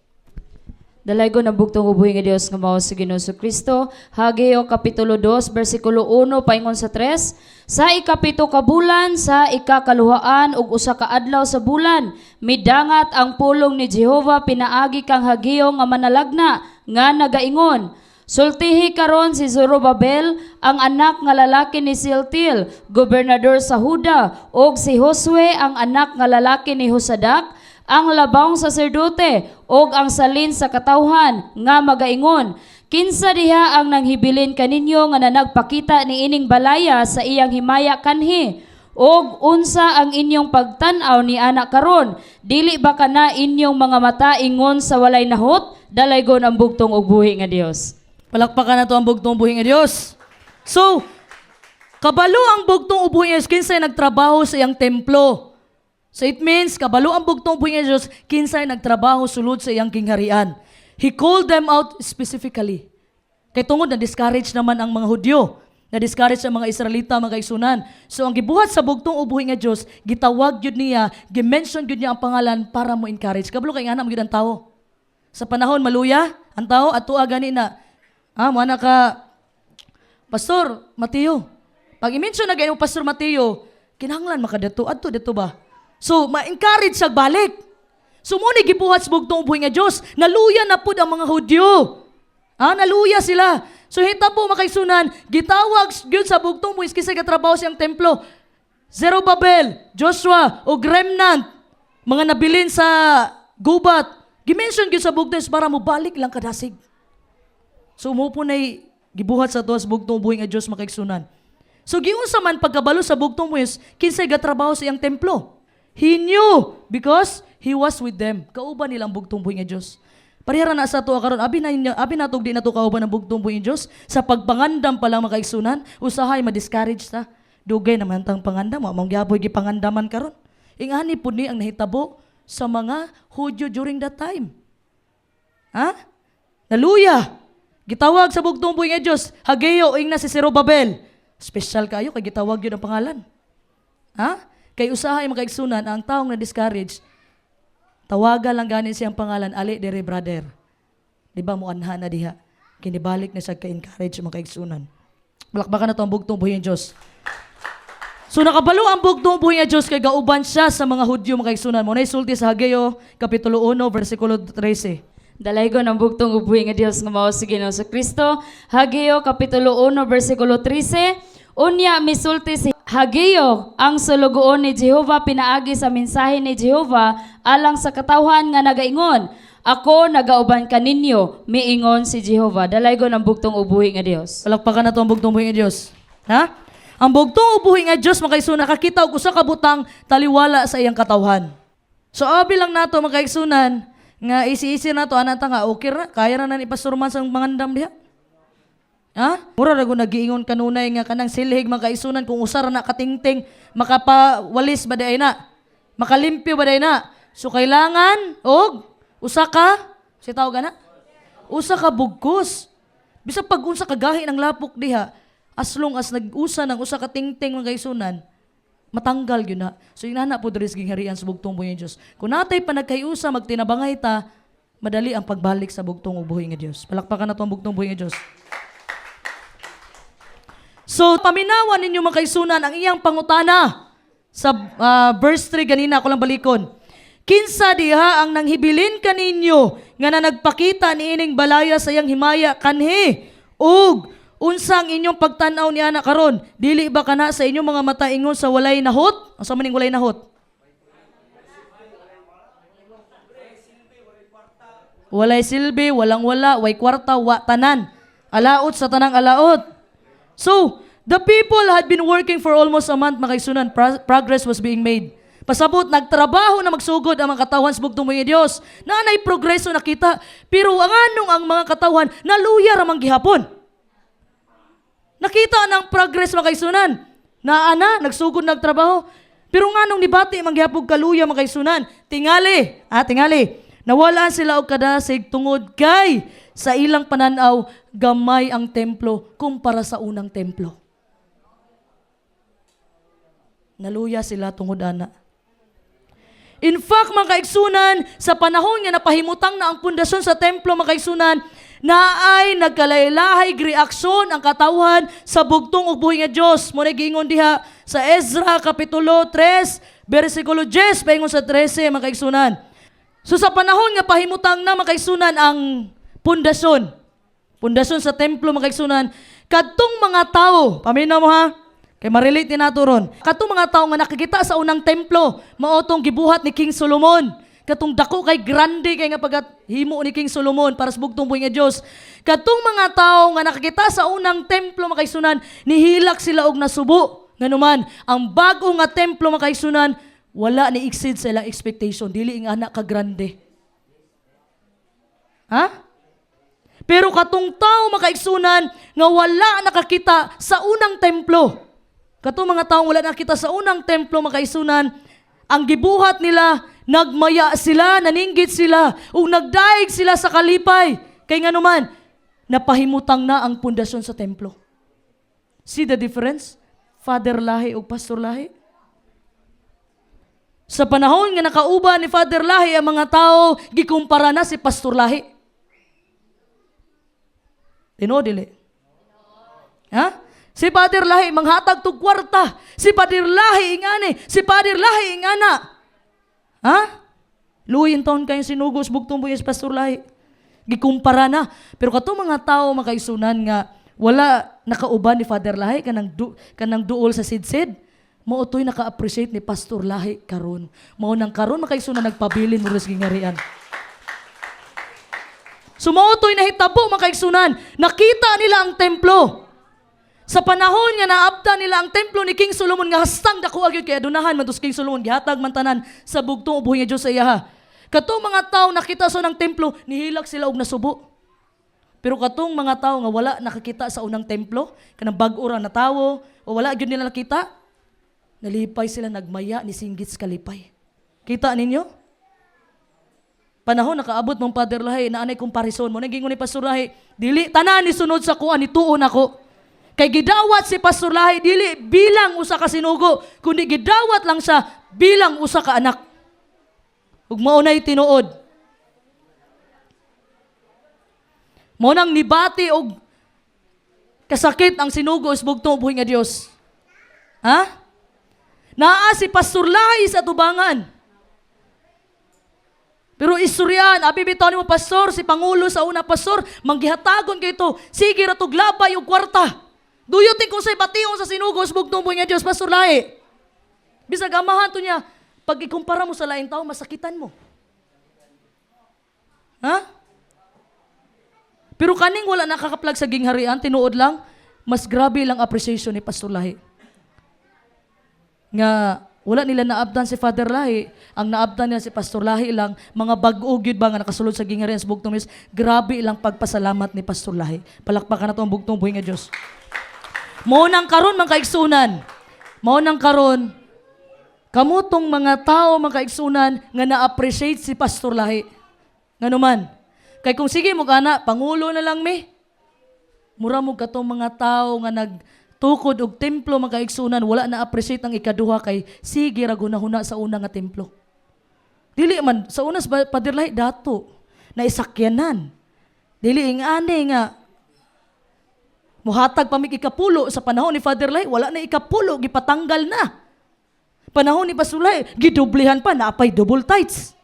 C: Dalaygo na bugtong ubuhi nga Dios nga mao si Ginoo Kristo. Hageo kapitulo 2 bersikulo 1 paingon sa 3. Sa ikapito ka bulan sa ikakaluhaan ug usa ka adlaw sa bulan, midangat ang pulong ni Jehova pinaagi kang Hageo nga manalagna nga nagaingon. Sultihi karon si Zorobabel, ang anak nga lalaki ni Siltil, gobernador sa Huda, og si Josue, ang anak nga lalaki ni Hosadak, ang labawng saserdote, og ang salin sa katawhan, nga magaingon. Kinsa diha ang nanghibilin kaninyo nga nanagpakita ni ining balaya sa iyang himaya kanhi? Og unsa ang inyong pagtan-aw ni anak karon? Dili ba kana inyong mga mata ingon sa walay nahot? Dalaygon ang bugtong ug buhi nga Dios.
B: Palakpakan na to ang bugtong ubuhi nga Dios. So, kabalo ang bugtong ubuhi nga Dios kinsay nagtrabaho sa iyang templo. So it means kabalo ang bugtong ubuhi nga Dios kinsay nagtrabaho sulod sa iyang kingharian. He called them out specifically. Kay tungod na discourage naman ang mga Hudyo, na discourage ang mga Israelita, mga kaigsunan. So ang gibuhat sa bugtong ubuhi nga Dios, gitawag gyud niya, gimension gyud niya ang pangalan para mo encourage. Kabalo kay ngana gyud ang tawo. Sa panahon maluya, ang tawo atua gani na mo na ka Pastor Mateo. Pag i-mention na ganyan Pastor Mateo, kinahanglan makadato adto dito ba? So ma-encourage sa balik. So mo ni gibuhat sa bugtong ubuhi nga Dios, naluya na pud ang mga Hudyo. Naluya sila. So hita po makaigsunan, gitawag gyud sa bugtong ubuhi kinsa gatrabaho siyang templo. Zerubbabel, Joshua o remnant, mga nabilin sa gubat, Gimension gyud sa bugtong para mo balik lang kadasig. So mo po nay gibuhat sa tuwas bugtong buhing nga Dios makaigsunan. So giunsa man pagkabalo sa bugtong buhing kinsay gatrabaho sa iyang templo. He knew because he was with them. Kauban nilang bugtong buhing nga Dios. Parihara na sa tuwa karon abi na tug di na to kauban ng bugtong buhing Dios sa pagpangandam pa lang makaigsunan usahay ma-discourage ta. Dugay naman tang pangandam mo mong giaboy gipangandaman karon. Ingani pud ni ang nahitabo sa mga Hudyo during that time. Ha? Naluya. Gitawag sa bugtong buhing nga Dios, Hageo ing na si Zerubabel. Special kayo kay gitawag yun ang pangalan. Ha? Kay usahay makaigsunan ang taong na discourage. Tawagan lang ganin siyang pangalan, ali dere brother. Di ba mo anha na diha? Kinibalik na siya ka-encourage makaigsunan. Malakbakan na to ang bugtong buhing nga Dios. So nakabalo ang bugtong buhing nga Dios kay gauban siya sa mga Hudyo makaigsunan mo. Naisulti sa Hageo kapitulo 1 versikulo 13.
C: Dalaygo ng bugtong ubuhi nga Dios nga mao si Ginoo sa Kristo. Hageo kapitulo 1 bersikulo 13. Unya misulti si Hageo ang sulugoon ni Jehova pinaagi sa mensahe ni Jehova alang sa katawhan nga nagaingon. Ako nagauban kaninyo miingon si Jehova. Dalaygo ng bugtong ubuhi nga Dios.
B: Palakpakan na to ang bugtong buhing nga Dios. Ha? Ang bugtong ubuhi nga Dios makaigsunan nakakita og usa ka butang taliwala sa iyang katawhan. So abi lang nato makaigsunan nga isi-isi nato anata nga okay ra kaya ra na ni Pastor Man sang mangandam diha. Ha? Mura ra gud nagiingon kanunay nga kanang silhig makaigsunan kung usa ra na katingting makapawalis ba day na. Makalimpyo ba day na. So kailangan og usa ka si tawag ana? Usa ka bugkos. Bisa pag unsa ka gahi ng lapok diha as long as nag-usa ng usa ka tingting mga kaisunan, matanggal yun na. So inana po diri sa gingharian sa bugtong buhing nga Dios. Kung natay pa nagkayusa magtinabangay ta, madali ang pagbalik sa bugtong buhing nga Dios. Palakpakan na to ang bugtong buhing nga Dios. So paminawan ninyo mga kaisunan ang iyang pangutana sa verse 3 ganina ako lang balikon. Kinsa diha ang nanghibilin kaninyo nga na nagpakita niining balaya sa iyang himaya kanhi ug unsang inyong pagtanaw ni anak karon? Dili ba kana sa inyong mga mata ingon sa walay nahot? Asa maning walay nahot? Walay silbi, walang wala, way kwarta, wa tanan. Alaot sa tanang alaot. So, the people had been working for almost a month, makaigsunan. Progress was being made. Pasabot, nagtrabaho na magsugod ang mga katawan sa bugtong buhing nga Dios. Naanay progreso nakita. Pero ang anong ang mga katawan, naluya ramang gihapon. Nakita ng progress mga kaisunan. Naana, nagsugod nagtrabaho. Pero nga nung nibati, manghihapog kaluya mga kaisunan. Tingali. Nawalaan sila og kadasig tungod kay sa ilang pananaw, gamay ang templo kumpara sa unang templo. Naluya sila tungod ana. In fact, mga kaigsunan, sa panahon nga napahimutang na ang pundasyon sa templo, mga kaigsunan, naay nagkalaylahay reaksyon ang katawan sa bugtong ug buhing nga Dios. Mo giingon diha sa Ezra kapitulo 3 bersikulo 10 paingon sa 13 mga kaigsunan. So sa panahon nga pahimutang na mga kaigsunan ang pundasyon sa templo mga kaigsunan, kadtong mga tao, paminaw mo ha, kay ma-relate ni nato ron. Kadtong mga tao nga nakikita sa unang templo, mao tong gibuhat ni King Solomon. Katong dako kay grande kay nga paghimo ni King Solomon para sa bugtong buhing nga Dios. Katong mga tao nga nakakita sa unang templo makaisunan, nihilak sila og nasubo. Nganuman, ang bago nga templo makaisunan, wala ni exceed sa ilang expectation. Dili ing anak ka grande. Ha? Pero katong tao makaigsunan nga wala nakakita sa unang templo. Katong mga tao wala nakita sa unang templo makaisunan, ang gibuhat nila, nagmaya sila, naninggit sila, ug nagdaig sila sa kalipay. Kay nga naman, napahimutang na ang pundasyon sa templo. See the difference? Father lahi ug pastor lahi. Sa panahon nga nakauban ni Father lahi ang mga tao, gikumpara na si pastor lahi. Dili. Ha? Si Father lahi manghatag tug kwarta. Si Father lahi ingani, si Father lahi ingana. Ha? Luyin taon kayo sinugos bugtong buhing pastor lahi. Gikumpara na. Pero kato mga tao makaisunan nga wala nakauban ni Father lahi kanang duol sa sidsid. Mao toy naka-appreciate ni pastor lahi karon. Mao nang karon makaisunan nagpabilin mo sa gingarian. Sumuotoy na hitabo mga kaigsunan. Nakita nila ang templo. Sa panahon nga naabda nila ang templo ni King Solomon nga hastang dako agyud kay adunahan man tus King Solomon gihatag man tanan sa bugtong ubuhi nga Dios sa iyaha. Katong mga tao nakita sa ng templo, nihilak sila og nasubo. Pero katong mga tao nga wala nakakita sa unang templo, kanang bag-o ra na tawo o wala gyud nila nakita, nalipay sila nagmaya ni singgit sa kalipay. Kita ninyo? Panahon nakaabot mong Father Lahi na anay comparison mo nagingon ni Pastor Lahi, dili tanan ni sunod sa kuan ni tuon ako. Kay gidawat si Pastor Lahi dili bilang usa ka sinugo, kundi gidawat lang siya bilang usa ka anak. Ug maunay tinuod. Mao nang nibati og kasakit ang sinugo is bugtong buhi nga Dios. Ha? Naa si Pastor Lahi sa tubangan. Pero istoryan, abi bitaw nimo pastor, si pangulo sa una pastor, manggihatagon kay ito. Sige ra tog labay og kwarta. Do you think kung sa'y bationg sa sinugos, bugtong po niya Diyos, Pastor Lahi? Bisag amahan to niya, pag ikumpara mo sa laing tao, masakitan mo. Ha? Pero kaning wala nakakaplag sa gingharian, tinuod lang, mas grabe lang appreciation ni Pastor Lahi. Nga, wala nila naabdan si Father Lahi, ang naabdan niya si Pastor Lahi lang, mga bag-o gyud ba nga nakasulod sa gingharian sa bugtong Diyos, grabe lang pagpasalamat ni Pastor Lahi. Palakpakan na to ang bugtong buhi nga Diyos. Mao nang karon mga kaigsunan. Mao nang karon kamutong mga tao mga kaigsunan nga na-appreciate si Pastor Lahi. Nganuman. Kay kung sige mo ana, pangulo na lang mi. Mura mo katong mga tao nga nagtukod og templo mga kaigsunan, wala na-appreciate ang ikaduha kay sige ra gunahuna sa una nga templo. Dili man sa unas Father Lahi dato na isakyanan. Dili ingani nga muhatag pa mig ikapulo sa panahon ni Father Lahi, wala na ikapulo, gipatanggal na. Panahon ni Pastor Lahi, gidublihan pa, naapay double tithes.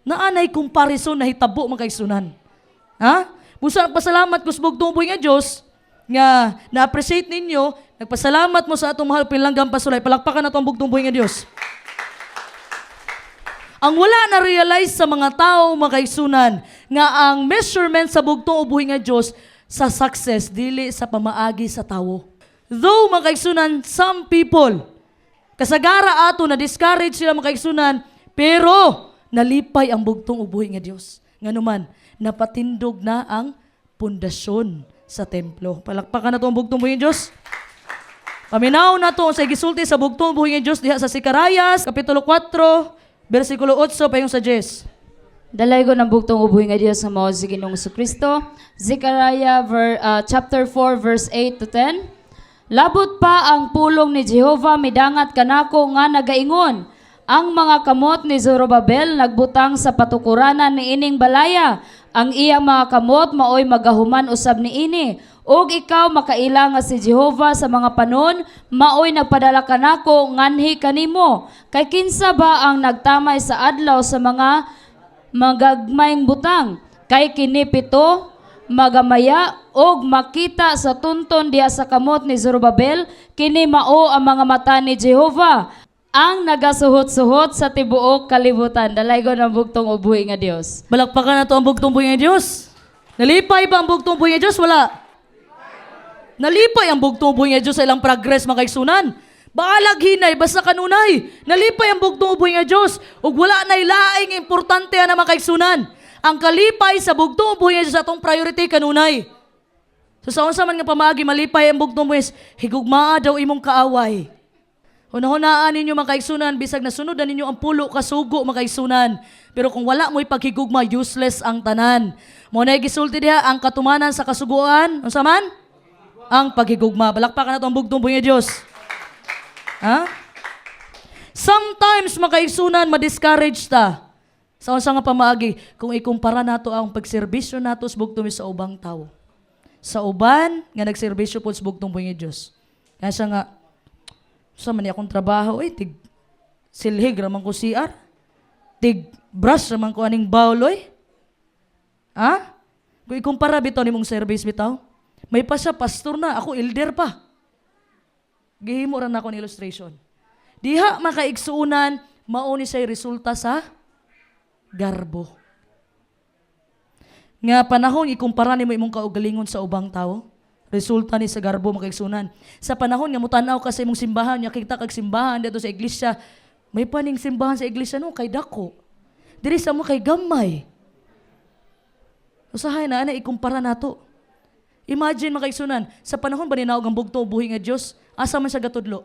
B: Naanay comparison na hitabo mga kaigsunan. Ha? Busa pasalamat ko sa bugtong buhi nga Diyos, nga na-appreciate ninyo, nagpasalamat mo sa atong mahal pinlanggam Pastor Lahi, palakpakan na itong bugtong buhi nga Diyos. Ang wala na-realize sa mga tao, mga kaigsunan, nga ang measurement sa bugtong ubuhi nga Diyos sa success, dili sa pamaagi sa tao. Though, mga kaigsunan, some people, kasagara ato, na-discourage sila mga kaigsunan, pero nalipay ang bugtong ubuhi nga Diyos. Nga naman, napatindog na ang pundasyon sa templo. Palakpakan na to ang bugtong ubuhi nga Diyos. Paminaw na to sa gisulti sa bugtong ubuhi nga Diyos diha sa Sicarayas, Kapitulo 4, versikulo 8 payong sa 10.
C: Dalay ko ng bugtong ubuhi nga Dios nga mao si Ginoong Kristo. Zechariah chapter 4 verse 8 to 10. Labot pa ang pulong ni Jehova midangat kanako nga nagaingon. Ang mga kamot ni Zorobabel nagbutang sa patukuranan ni ining balaya. Ang iyang mga kamot maoy magahuman usab ni ini. Og ikaw makaila nga si Jehova sa mga panon, maoy nagpadala kanako nganhi kanimo. Kay kinsa ba ang nagtamay sa adlaw sa mga magagmayng butang? Kay kini pito magamaya og makita sa tunton diha sa kamot ni Zorobabel, kini mao ang mga mata ni Jehova, ang nagasuhot-suhot sa tibuok kalibutan. Dalaygon ang bugtong ubuhi nga Dios.
B: Balakpakan na to ang bugtong buhi nga Diyos. Nalipay ba ang bugtong buhi nga Diyos? Wala. Nalipay ang bugtong buhi nga Diyos sa ilang progress mga kaigsunan. Baalag hinay, basta kanunay. Nalipay ang bugtong buhi nga Diyos. Ug wala na ilaing importante na mga kaigsunan. Ang kalipay sa bugtong buhi nga Diyos atong priority kanunay. So sa unsa man nga pamaagi malipay ang bugtong buhi, higugmaa daw imong kaaway. Hunahunaan ninyo mga kaigsunan, bisag nasunod na ninyo ang pulo kasugo mga kaigsunan. Pero kung wala mo'y paghigugma, useless ang tanan. Muna gisulti diha ang katumanan sa kasuguan. Unsa man? Ang paghigugma. Balakpakan na ito ang bugtong buhi nga Diyos. Ha? Sometimes mga kaigsunan, ma-discourage ta. Sa unsa nga pamaagi, kung ikumpara nato ang pagserbisyo nato sa bugtong sa ubang tao. Sa uban, nga nagserbisyo po sa bugtong buhi nga Diyos. Kaya siya nga, sa man akong trabaho, tig silhig raman ko CR. Tig brush raman ko aning bawloy. Ha? Kung ikumpara bitaw nimong service bitaw, may pa siya pastor na, ako elder pa. Gihimo ra na ako ng illustration. Diha makaigsuunan, mao ni say resulta sa garbo. Nga panahon ikumpara nimo imong kaugalingon sa ubang tao. Resulta ni sa garbo makaigsunan. Sa panahon nga mutanaw ka sa imong simbahan, nya kita kag simbahan dito sa iglesia, may paning simbahan sa iglesia no kay dako. Diri sa mo kay gamay. Usahay na ana ikumpara nato. Imagine makaigsunan, sa panahon ba ninawag ang bugtong buhi nga Dios, asa man siya gatudlo?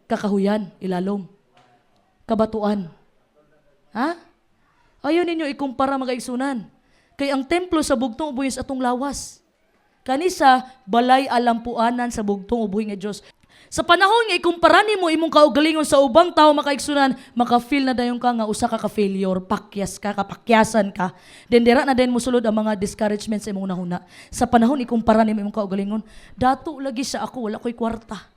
B: Kakahuyan, ilalom. Kabatuan. Ha? Ayaw ninyo ikumpara makaigsunan. Kay ang templo sa bugtong ubuhi sa atong lawas. Kanisa, balay alampuanan sa bugtong ubuhi nga Diyos. Sa panahon nga ikumpara nimo imong kaugalingon sa ubang tao makaigsunan, maka-feel na dayon ka nga usa ka ka-failure, pakyas ka, kapakyasan ka. Then dira na din mosulod ang mga discouragement sa imong nahuna. Sa panahon ikumpara nimo imong kaugalingon, dato lagi sa ako, wala ko'y kwarta.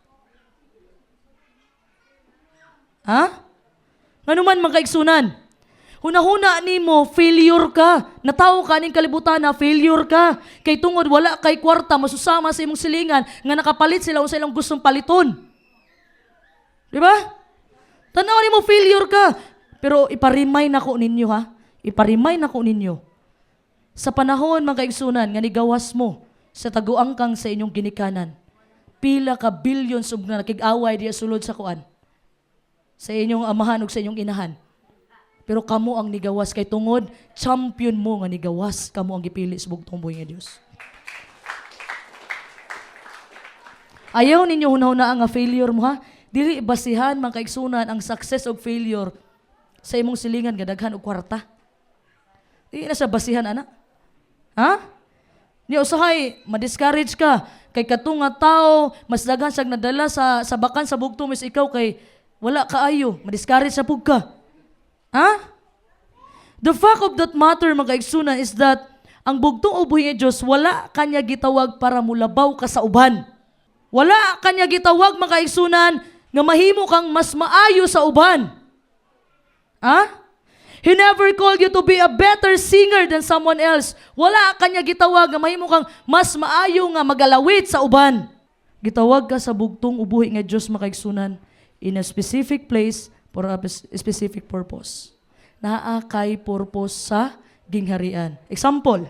B: Ha? Ngano man makaigsunan? Hunahuna nimo failure ka. Natawo ka ning kalibutan na failure ka. Kay tungod wala kay kwarta masusama sa imong silingan nga nakapalit sila sa ilang gustong paliton. Di ba? Tanaw nimo failure ka. Pero iparimay nako ninyo ha. Iparimay nako ninyo. Sa panahon mga kaigsunan nga nigawas mo sa taguang kang sa inyong ginikanan. Pila ka billions ug nakig-away diya sulod sa kuan. Sa inyong amahan ug sa inyong inahan. Pero kamo ang nigawas kay tungod, champion mo nga nigawas, kamo ang gipili sa bugtong buhi nga Dios. Ayaw ninyo hunahuna nga failure mo ha. Dili basihan man kaigsunan ang success o failure sa imong silingan nga daghan og kwarta. Dili na sa basihan ana. Ha? Di usahay ma-discourage ka kay katong nga tao mas daghan siyang nadala sa bakan sa bugtong mis ikaw kay wala kaayo, ma-discourage sa pug ka. Ha? The fact of that matter, mga kaigsunan, is that ang bugtong ubuhi nga Diyos, wala kanya gitawag para mulabaw ka sa uban. Wala kanya gitawag, mga kaigsunan, nga mahimo kang mas maayo sa uban. Ha? He never called you to be a better singer than someone else. Wala kanya gitawag, nga mahimo kang mas maayo nga magalawit sa uban. Gitawag ka sa bugtong ubuhi nga Diyos, mga kaigsunan, in a specific place, for a specific purpose. Naa kay purpose sa gingharian. Example,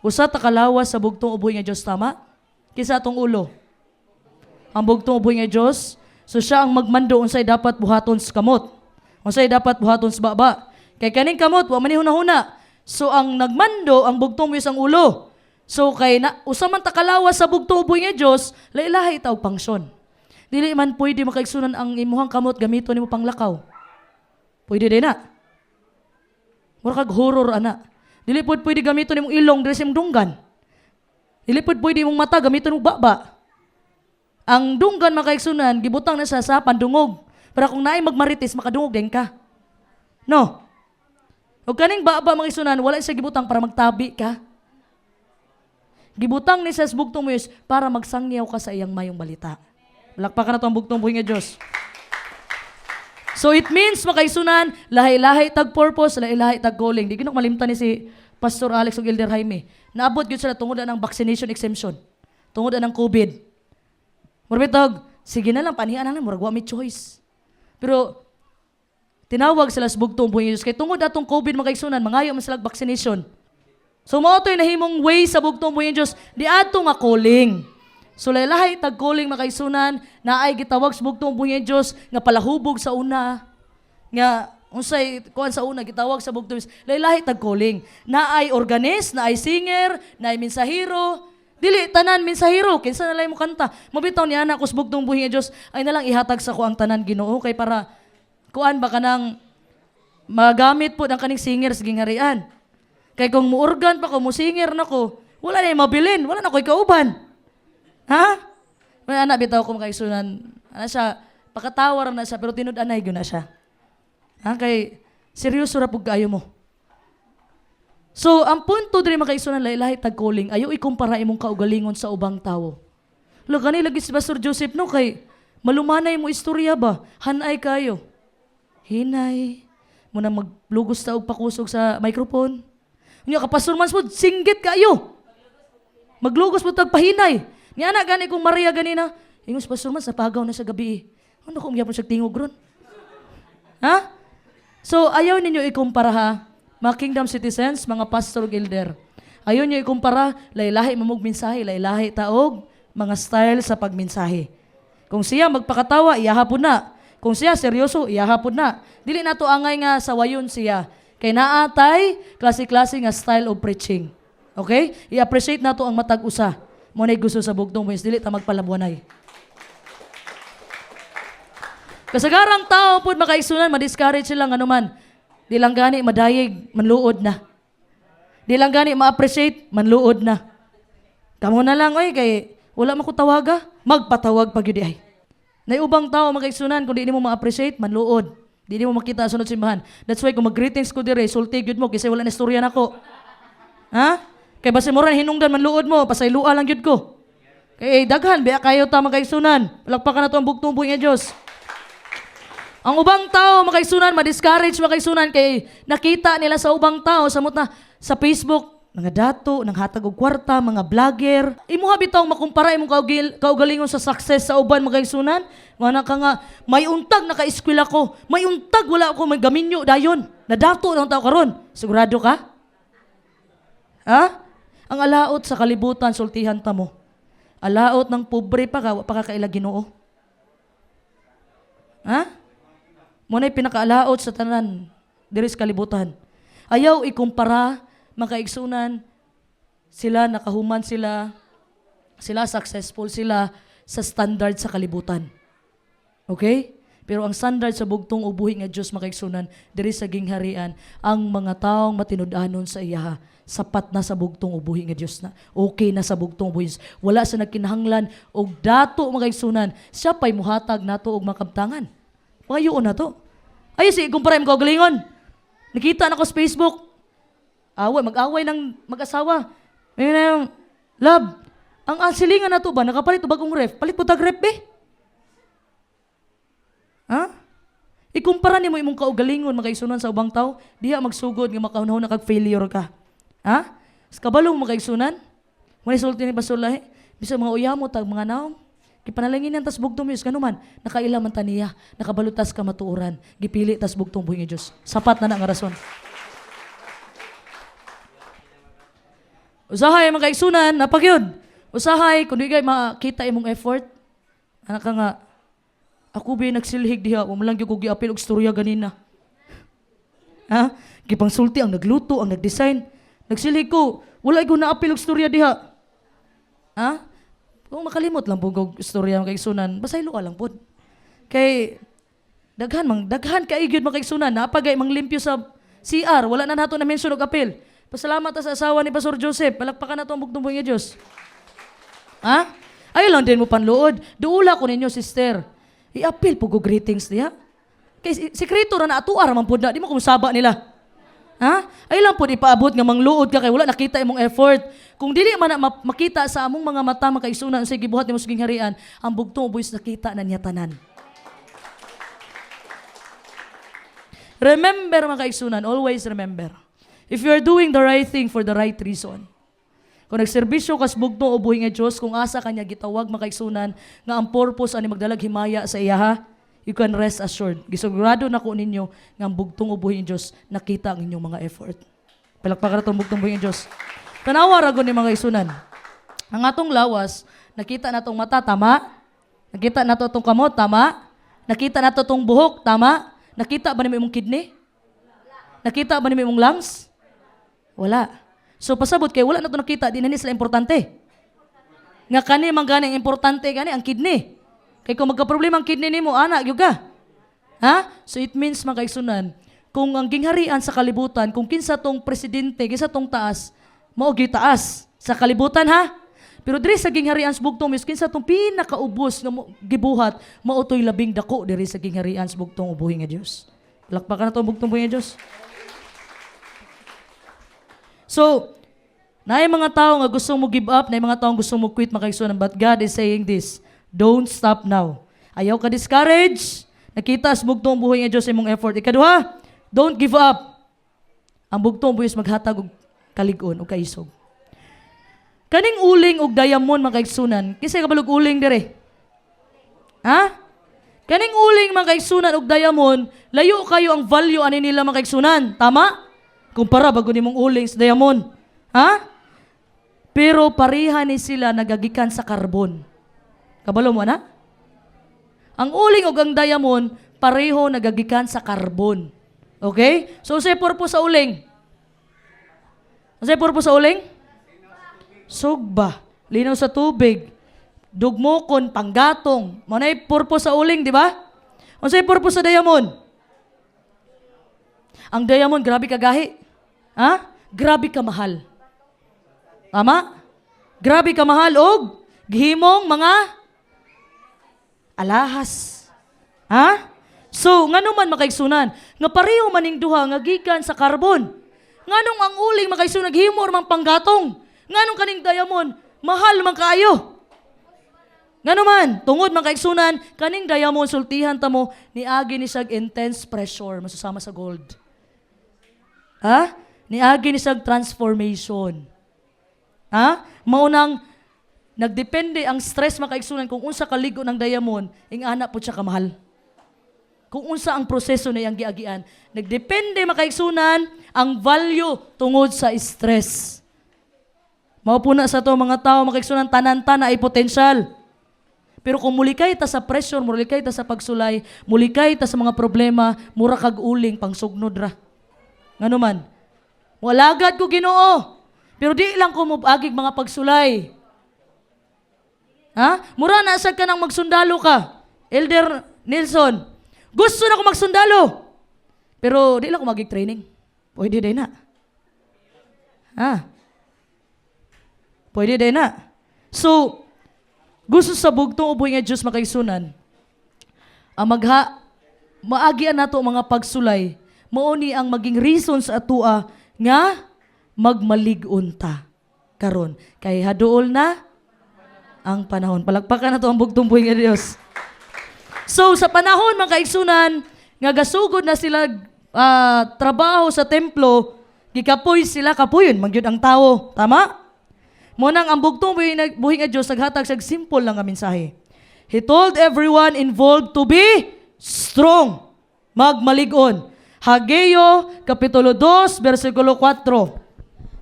B: usa ta kalawas sa bugtong uboy nga Dios tama? Kisa atong ulo. Ang bugtong uboy nga Dios, so siya ang magmando unsay dapat buhaton sa kamot. Unsay dapat buhaton sa baba. Kay kaning kamot wa man ni hunahuna. So ang nagmando ang bugtong Dios ang ulo. So kay na usa man ta kalawas sa bugtong uboy nga Dios, lailahi ta og pangsyon. Dili man pwede makaigsunan ang imuhang kamot gamiton nimo panglakaw. Pwede din na. Mura kag horror ana. Dili pwede gamiton nimong ilong diri sa imong dunggan. Dili pwede imong mata gamiton mo baba. Ang dunggan makaigsunan gibutang na sa pandungog. Para kung naay magmarites makadungog din ka. No. Og kaning baba makaigsunan wala siya gibutang para magtabi ka. Gibutang ni sa bugtong mo para magsangyaw ka sa iyang mayong balita. Lakpakan na ito ang bugtong buhi nga Diyos. So it means, makaisunan, lahi-lahi tag purpose, lahi-lahi tag calling. Di kinok malimtan ni si Pastor Alex o Elder Jaime. Naabot yun sila tungod ng vaccination exemption. Tungod ng COVID. Murabitag, sige na lang, panihan na lang, muragwa may choice. Pero, tinawag sila sa bugtong buhi nga Diyos. Kaya tungod atong COVID makaisunan, mangayo man sila vaccination. So mao to'y nahimong way sa bugtong buhi nga Diyos, di ato nga calling. So lahi tag calling makaisunan na ay gitawag sa bugtong buhi nga Dios nga palahubog sa una nga unsay kuan sa una gitawag sa bugtong lahi tag calling na ay organist, na ay singer, na ay mensahero. Dili tanan mensahero kinsa na lay mo kanta. Mabitaw ni ana ko sa bugtong buhi nga Dios ay nalang ihatag sa ko ang tanan Ginoo kay para kuan ba kanang magamit po ang kaning singer sa gingharian. Kay kung muorgan pa ko mo singer nako, wala na mabilin, wala na koy kauban. Ha? May anak bitaw ko makaisunan. Ano siya, pakatawar na siya, pero tinud-anay yun na siya. Ha? Kay, seryoso ra pug kaayo mo. So, ang punto diri makaisunan, lahi tag-calling, ayaw ikumpara imong kaugalingon sa ubang tao. Lagani lagi si Pastor Joseph, no? Kay, malumanay mo istorya ba? Hanay kayo. Hinay. Muna maglugos ta og pakusog sa microphone. Unya ka Pastor Mansford, singgit kayo. Maglugos mo tag pahinay. Ni anak gani kong Maria ganina. Ingos Pastor Man, sa pagaw na sa gabi. Ano kung yapon siya tingog ron? Ha? So, ayaw ninyo ikumpara ha. mga kingdom citizens, mga pastor ug elder. Ayon niyo ikumpara, laylahi mamug mensahe, laylahi taog mga style sa pagmensahe. Kung siya magpakatawa, iyahapon na. Kung siya seryoso, iyahapon na. Dili nato angay nga sawayon siya. Kay naatay klase-klase nga style of preaching. Okay? I-appreciate nato ang matag usa. Mo nay gusto sa bugtong boys, dili ta magpalabuanay. Kasagarang tao pud makaigsunan, ma-discourage sila nganuman. Di lang gani madayeg, manluod na. Di lang gani ma-appreciate, manluod na. Kamo na lang oy kay wala man ko tawaga, magpatawag pag yun ay. Nay ubang tao makaigsunan kung di mo ma-appreciate, manluod. Di mo makita sa sunod simbahan. That's why kung mag-greetings ko dire, sulti gyud mo kasi wala na istorya nako. Ha? Kay basi mo ran hinungdan manluod mo, pasaylua lang gyud ko. Kay daghan biya kayo ta makaigsunan. Palakpakan nato ang bugtong buhi nga Dios. Ang ubang tao makaigsunan, ma-discourage makaigsunan kay nakita nila sa ubang tao samot na sa Facebook, mga dato, nang hatag og kwarta, mga vlogger. Imuha bitaw makumpara imong kaugalingon sa success sa uban makaigsunan. Nga ka nga, may untag naka-eskwela ko, may untag wala ako, may gaminyo dayon. Nadato ng tao karon. Sigurado ka? Ha? Ang alaot sa kalibutan, sultihan ta mo. Alaot ng pobre pa ka, wa pa ka kaila Ginoo. Ha? Muna'y pinakaalaot sa tanan, diris kalibutan. Ayaw ikumpara, makaigsunan, sila nakahuman sila successful sila sa standard sa kalibutan. Okay? Pero ang standard sa bugtong ubuhi nga Diyos makaigsunan, diri sa gingharian, ang mga taong matinud-anon sa iya, sapat na sa bugtong ubuhi nga Diyos na. Okay na sa bugtong ubuhi. Wala sa nagkinahanglan og dato makaigsunan, siya pa'y muhatag nato og makabtangan. Pangayoon na to. Ay, si ikumpara mo kaugalingon. Nakita na ko sa Facebook. Mag-away ng mag-asawa. Ayun na yung, love, ang silingan na to ba, nakapalit o bagong ref? Palit po tag ref, be? Ha? Ikumpara ni mo imong kaugalingon, makaigsunan sa ubang tao, diha magsugod nga makahunahon na kag-failure ka. Ha? Sa kabalong makaigsunan, muna isulti ni Pastor Lahi, bisa mga uyamo, tag mga naong, ipanalangin yan, tas bugtong Diyos, kanuman, nakailaman taniya, nakabalutas ka matuuran, gipili, tas bugtong buhi nga Diyos. Sapat na nga rason. Usahay, mga kaigsunan, napagyod. Usahay, kung di kayo makita imong effort, anak ka nga, ako ba nagsilhig diha, wala lang yung kugiapil og storya ganina. Ha? Gipang sulti ang nagluto, ang nagdesign. Nagsilhig ko, wala ko naapil og storya diha. Ha? Kung makalimot lang po kong istorya ng kaigsunan, basaylo ka lang po. Kay, daghan kaigyod mga kaigsunan, napagay mang limpyo sa CR, wala na nato na mention og apil. Pasalamat sa asawa ni Pastor Joseph, palakpakan na ito ang bugtong buhi nga Diyos. Ha? Ayaw lang din mo panluod. Duula ko ninyo, sister. I-apil po ko greetings niya. Kay sekreto ra na atuar man pud na, di mo kumusaba nila. Ha? Ay lang po ipaabot nga mangluod ka kay wala nakita imong effort. Kung dili man na makita sa among mga mata makaigsunan sa gibuhat nimo sa gingharian, ang bugtong boys nakita na niya tanan. Remember mga kaigsunan, always remember. If you are doing the right thing for the right reason. Kung nagserbisyo kas bugtong ubuhi nga Dios, kung asa kanya gitawag mga kaigsunan nga ang purpose ani magdalag himaya sa iya, you can rest assured. Gisigurado na ko ninyo nga ang bugtong ubuhi nga Dios nakita ang inyong mga effort. Palakpakan nato ang bugtong ubuhi nga Dios. Tanawa ra gud ni mga kaigsunan. Ang atong lawas, nakita natong mata tama? Nakita nato atong kamot tama? Nakita nato atong buhok tama? Nakita ba nimo imong kidney? Nakita ba nimo imong lungs? Wala. So pasabot kay wala na to nakita, di na ni sila importante. Nga kani man gani importante gani ang kidney. Kay kung magka-problema ang kidney nimo, ana gyud ka. Ha? So it means mga kaigsunan, kung ang gingharian sa kalibutan, kung kinsa tong presidente, kinsa tong taas, mao gyud taas sa kalibutan ha. Pero diri sa gingharian sa bugtong mis kinsa tong pinakaubos nga gibuhat, mao toy labing dako diri sa gingharian sa bugtong ubuhi nga Dios. Lakpakan na to bugtong ubuhi nga Dios. So, naay mga tao nga gusto mo give up, naay mga tao gusto mo quit makaigsunan, but God is saying this, don't stop now. Ayaw ka discourage, nakita sa bugtong buhay nga Diyos imong effort. Ikaduha, don't give up. Ang bugtong buhay is maghatag og kalig-on o kaisog. Kaning uling og diamond makaigsunan, kisay kabalog uling dire? Ha? Kaning uling makaigsunan og diamond, layo kayo ang value ani nila makaigsunan, tama? Kumpara bago nimong uling sa diamond. Ha? Pero pareha ni sila nagagikan sa karbon. Kabalo mo na? Ang uling ug ang diamond pareho nagagikan sa karbon. Okay? So unsay purpose sa uling? Unsay purpose sa uling? Sugba, linaw sa tubig, dugmokon, panggatong. Mao nay purpose sa uling, di ba? Unsay purpose sa diamond? Ang diamond grabe kagahi. Ha? Grabe ka mahal. Tama? Grabe ka mahal og gihimong mga alahas. Ha? So, ngano man makaigsunan, nga pareho maning duha nga gikan sa karbon. Nganong ang uling makaigsunan naghimo man panggatong. Nganong kaning diamond mahal man kaayo. Ngano man, tungod man kaigsunan, kaning diamond sultihan ta mo niagi ni sag intense pressure masusama sa gold. Ha? Niagi ni sag transformation. Ha? Maunang nagdepende ang stress makaigsunan kung unsa kaligo ng diamond, ing ana pud siya kamahal. Kung unsa ang proseso na yang giagian, nagdepende makaigsunan ang value tungod sa stress. Mao po na sa to mga tao makaigsunan tanan-tanan ay potensyal. Pero kung mulikay ta sa pressure, mulikay ta sa pagsulay, mulikay ta sa mga problema, mura kag uling pangsugnod ra. Ngano man? Walagad ko Ginoo. Pero di lang ko mobagig mga pagsulay. Ha? Mura na asag ka nang magsundalo ka. Elder Nelson, gusto na ko magsundalo. Pero di lang ko magig-training. Pwede din na. Ha? Pwede din na. So, gusto sa bugtong uboy nga Diyos makaigsunan. Ang maagian nato mga pagsulay, mauni ang maging reason sa atua nga magmalig-on ta karon. Kay haduol na ang panahon. Palagpakan na to ang bugtong buhay nga Diyos. So, sa panahon mga kaigsunan, nga gasugod na sila trabaho sa templo, gikapoy sila, kapoyon, magyud ang tao. Tama? Munang ang bugtong buhay nga Diyos, naghatag siyag simple lang nga mensahe. He told everyone involved to be strong, magmalig-on. Hageo, Kapitulo 2, versikulo 4.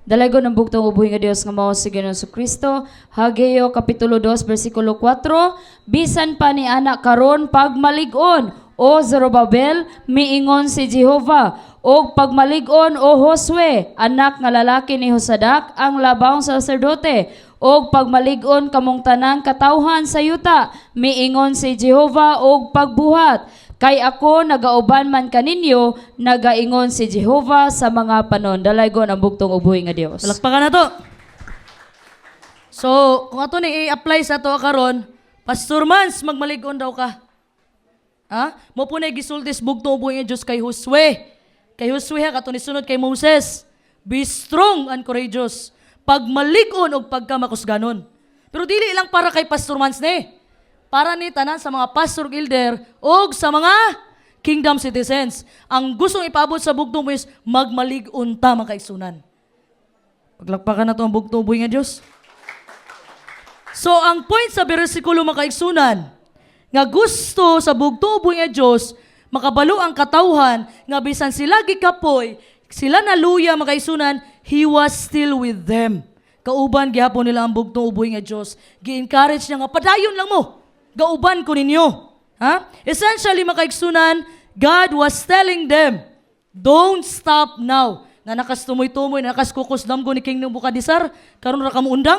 C: Dalago ng bugtong ubuhi nga Dios nga mao si Ginoong Kristo. Hageo kapitulo 2 bersikulo 4. Bisan pa ni anak karon pagmalig-on o Zorobabel miingon si Jehova og pagmalig-on o Josue anak nga lalaki ni Josadak ang labang saserdote og pagmalig-on kamong tanang katawhan sa yuta miingon si Jehova og pagbuhat. Kay ako nagauban man kaninyo, nagaingon si Jehova sa mga panon. Dalaygon ang bugtong ubuhi nga Dios.
B: Palakpakan na to. So, kung ato ni i-apply sa to karon, Pastor Mans, magmalig-on daw ka. Ha? Mo po na gisultis bugtong ubuhi nga Diyos kay Josue. Kay Josue ha, kato ni sunod kay Moses. Be strong and courageous. Pagmalig-on o pagkamakusganon. Pero dili lang para kay Pastor Mans ni. Para ni tanan sa mga pastor elder o sa mga kingdom citizens. Ang gustong ipaabot sa bugtong buhay is magmalig-on ta mga kaigsunan. Paglakpakan na to ang bugtong buhay nga Diyos. So ang point sa bersikulo mga kaigsunan, nga gusto sa bugtong buhay nga Diyos, makabalo ang katawhan, nga bisan sila gikapoy, sila naluya mga kaigsunan, He was still with them. Kauban gihapon nila ang bugtong buhay nga Diyos. Gi-encourage niya nga, padayon lang mo. Gauban ko ninyo. Ha? Essentially, makaigsunan, God was telling them, don't stop now. Na nakastumoy-tumoy, na nakaskukusdam ko ni King Nebukadnesar, karon ra kamo undang.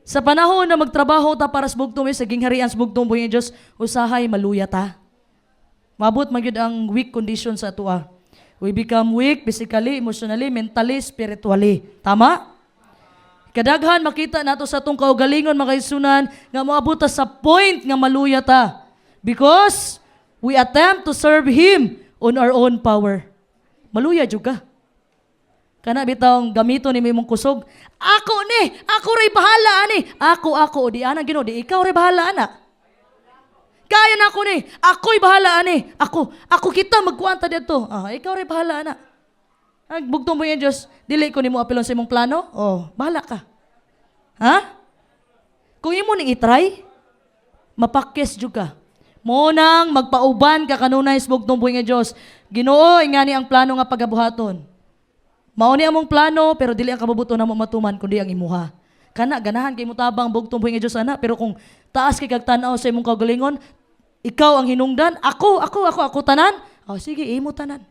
B: Sa panahon na magtrabaho ta para sa bugtong sa gingharian sa bugtong buhay ng Diyos, usahay maluya ta. Mabot magyud ang weak condition sa atua. We become weak physically, emotionally, mentally, spiritually. Tama? Kadaghan makita nato sa tong kaugalingon mga kaigsunan nga moabot ta sa point nga maluya ta because we attempt to serve Him on our own power. Maluya jud ka. Kana bitawng gamito ni imong kusog. Ako ni, ako ray bahala ani. Ako di ana Ginoo, di ikaw ray bahala ana. Kaya na ako ni, ako'y bahala ani. Ako kita magkuanta dito. Ikaw ray bahala ana. Ang bugtong mo yan, Diyos, dili ko ni mo apelon sa imong plano? Bahala ka. Ha? Kung imo ning itry, mapakis jud ka. Mo nang magpauban ka kanunay sa bugtong buhay nga Diyos. Ginoo, ingani ang plano nga pagabuhaton. Mao ni among plano pero dili ang kabubuto namo matuman kundi ang imuha. Kana ganahan kay mutabang bugtong buhi nga Dios ana pero kung taas kay kag tan-aw sa imong kaugalingon, ikaw ang hinungdan, ako tanan. Oh sige, imo tanan.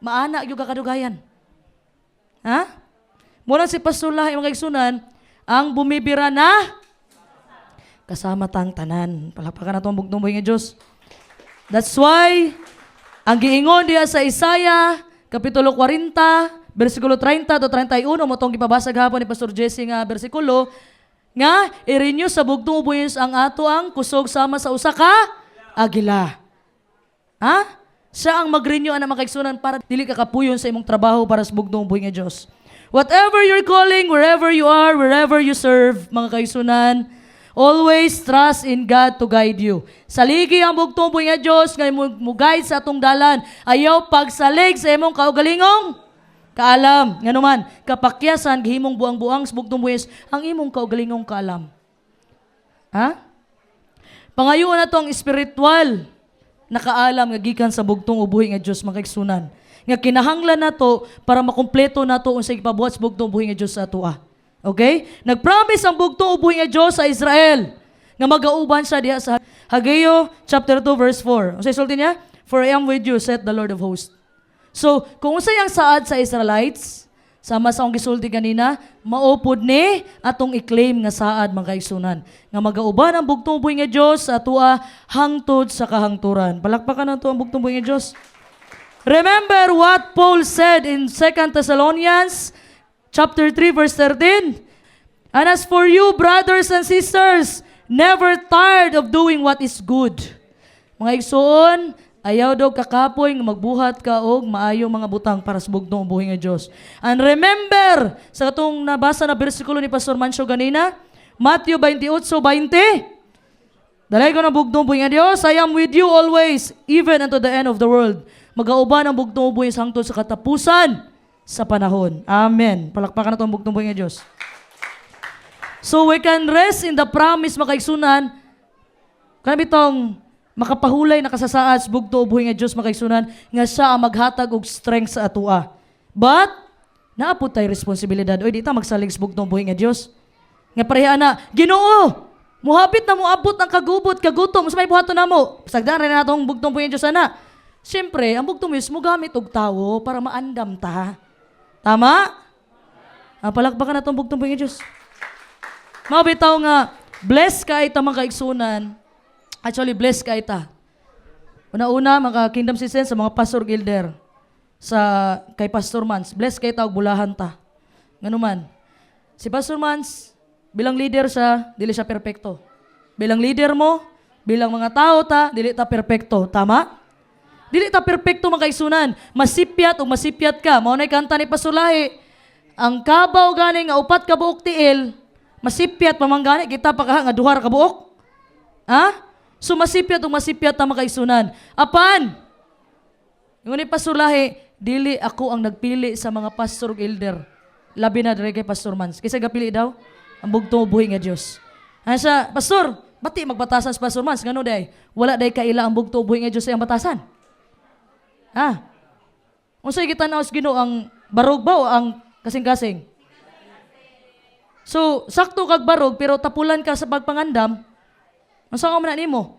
B: Maana gyud ka kadugayan. Ha? Muna si Pastor Lahi mga igsunan, ang bumibira na kasama tang tanan. Palakpakan nato ang bugtong buhi nga Dios. That's why ang giingon diya sa Isaiah kapitulo 40 versikulo 30 to 31 mo tong gipabasa gahapon ni Pastor Jesse nga bersikulo nga i-renew sa bugtong ubuyos ang ato ang kusog sama sa usa ka agila. Ha? Siya ang mag-renew ana makaigsunan para dili ka kapuyon sa imong trabaho para sa bugtong ubuy nga Dios. Whatever you're calling, wherever you are, wherever you serve, mga kaigsunan, always trust in God to guide you. Saligi ang bugtong ubuy nga Dios nga mo guide sa atong dalan. Ayaw pagsalig sa imong kaugalingong kaalam. Nga naman, kapakyasan, gihimong buang-buang sa bugtong buyes, ang imong kaugalingong kaalam. Ha? Pangayoon na to ang espiritual na kaalam nga gikan sa bugtong ubuhi nga Diyos makaigsunan. Nga kinahanglan na to para makumpleto na to unsay ipabuhat sa bugtong ubuhi nga Diyos sa atua. Okay? Nagpromise ang bugtong ubuhi nga Diyos sa Israel nga magauban siya diha sa Hageo chapter 2 verse 4. Unsay sulti niya? For I am with you, saith the Lord of hosts. So, kung unsay ang saad sa Israelites, sama sa akong gisulti kanina, maupod ni atong i-claim nga saad mga kaigsunan. Nga magauban ang bugtong buhi nga Diyos sa atua hangtod sa kahangturan. Palakpakan na ito ang bugtong buhi nga Diyos. Remember what Paul said in 2 Thessalonians chapter 3 verse 13. And as for you, brothers and sisters, never tired of doing what is good. Mga igsoon, ayaw daw kakapoy nga magbuhat ka og maayo mga butang para sa bugtong buhi nga Dios. And remember sa katong nabasa na bersikulo ni Pastor Mancio ganina, Matthew 28:20. Dalay ko na bugtong buhi nga Dios, I am with you always, even unto the end of the world. Magauban ang bugtong buhi hangtod sa katapusan sa panahon. Amen. Palakpakan na itong bugtong buhi nga Dios. So we can rest in the promise makaigsunan. Kanami itong makapahulay na kasasaad sa bugtong buhi nga Diyos makaigsunan nga siya ang maghatag og strength sa atua. But naapod tay responsibilidad. Oy, di ta magsalig sa bugtong buhi nga Diyos. Nga pareha na, Ginoo, muhapit na moabot ang kagubot, kagutom, sa may buhaton namo. Sagdan rin natong bugtong buhi nga Diyos ana. Siyempre, ang bugtong buhi mo gamit og tawo para maandam ta. Tama? Palakpakan na itong bugtong buhi nga Diyos. Mabitaw nga, blessed ka ita mga kaigsunan. Actually, blessed ka ita. Una-una, mga kingdom citizens, sa mga pastor gilder, kay Pastor Mans, blessed ka ita og bulahan ta. Nga naman, si Pastor Mans, bilang leader siya, dili siya perpekto. Bilang leader mo, bilang mga tao ta, dili ta perpekto. Tama? Dili ta perpekto mga kaigsunan. Masipyat o masipyat ka. Maunay kanta ni Pastor Lahi, ang kabaw gani nga upat ka buok tiil, masipyat pamanggani kita pagka nga duhar ka buok. Ha? So masipyat o masipyat ta mga kaigsunan. Apan, yung ni Pastor Lahi, dili ako ang nagpili sa mga pastor elder. Labi na dire kay Pastor Mans. Kasi gapili daw, ang bugtong buhi nga Diyos. Ano siya, Pastor, bati magbatasan sa Pastor Mans. Gano day? Wala day kaila ang bugtong buhi nga Diyos sa iyang batasan. Ha? Unsay kita na Ginoo ang barog ba o ang kasing-kasing? So, sakto kag barog pero tapulan ka sa pagpangandam, ang saan ka man nimo?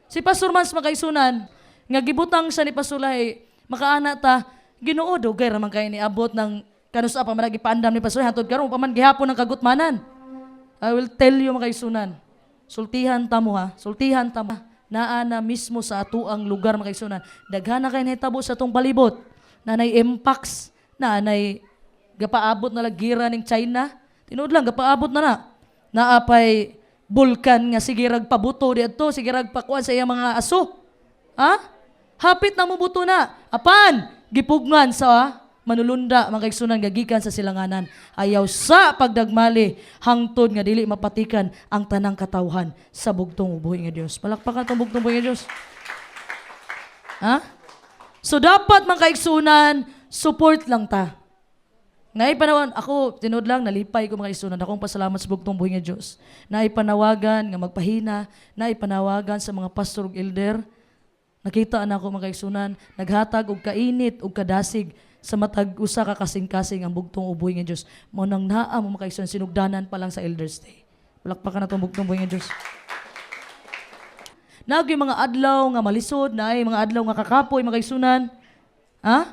B: Si Pastor Mans makaisunan, nga gibutang siya ni Pastor Lahi, makaana ta, Ginoo dugay raman kay ni abot ng kanusa pa man gipaandam ni Pastor hantod karon pa man gihapon ng kagutmanan. I will tell you makaisunan. Sultihan ta mo ha, sultihan ta mo. Naa na mismo sa atuang lugar makaisunan. Daghana kay nahitabo sa atong palibot. Nanay impacts, nanay gapaabot na lagira ning China. Tinuod lang gapaabot na. Naapay bulkan nga sige ragpabuto diadto, sige ragpakuan sa iyang mga aso. Ha? Hapit na mubuto na. Apan gipugnan sa manulunda mga kaigsunan gagikan sa silanganan. Ayaw sa pagdagmali hangtod nga dili mapatikan ang tanang katawhan sa bugtong buhi nga Dios. Palakpakan tong bugtong buhi nga Dios. Ha? So dapat mga kaigsunan support lang ta. Naipanawan, ako, tinod lang, nalipay ko mga isunan. Akong pasalamat sa bugtong buhi nga Diyos. Naipanawagan nga magpahina, naipanawagan sa mga pastor ug elder, Nakita na ako mga kaigsunan, naghatag og kainit og kadasig sa matag usa ka kasing-kasing ang bugtong uboy nga Dios. Mao nang naa mo mga kaigsunan sinugdanan pa lang sa Elders Day. Palakpakan na tong bugtong uboy nga Dios. Nagi mga adlaw nga malisod, naay mga adlaw nga kakapoy mga kaigsunan. Ha?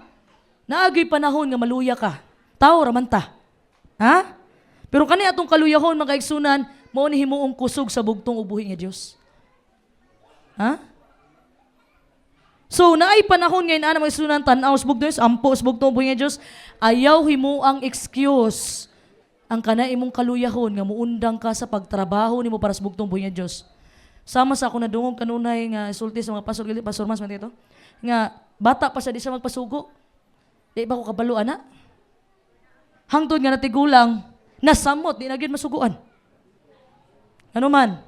B: Naagi panahon nga maluya ka. Tao raman ta. Ha? Pero kani atong kaluyahon mga kaigsunan, mao ni himuong kusog sa bugtong ubuhi nga Dios. Ha? So, naay panahon ngayon ana mga kaigsunan tan-aw sa bugtong Dios, ampo sa bugtong ubuhi nga Dios, ayaw himuang excuse ang kana imong kaluyahon nga muundang ka sa pagtrabaho nimo para sa bugtong ubuhi nga Dios. Sama sa ako na dungog kanunay nga sulti sa mga pastor mas man dito. Nga bata pa siya di siya magpasugo. Di ba ko kabalo ana? Hangtod nga natigulang, nasamot di na gyud masuguan. Ano man?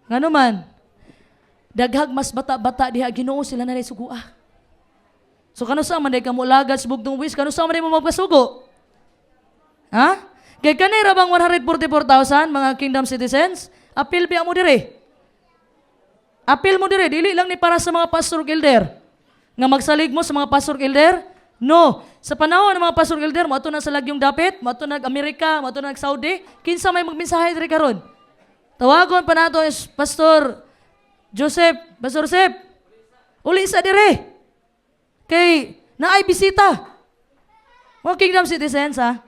B: Ngano man? Daghag mas bata-bata diha Ginoo sila na sugua. So kano sa man day kamo lagad sa bugtong wis, kano sa man day mo magpasugo? Ha? Kay kanay ra bang 144,000 mga kingdom citizens? Apil biya mo dire. Apil mo dire, dili lang ni para sa mga pastor elder. Nga magsalig mo sa mga pastor elder? No. Sa panahon ng mga pastor elder, mo ato na sa lagyong dapit, mo ato nag-Amerika, mo ato nag-Saudi, kinsa may magmensahe dire karon? Tawagon pa nato is Pastor Pastor Joseph. Uli sa dire. Kay naay bisita. Mga kingdom citizens ha.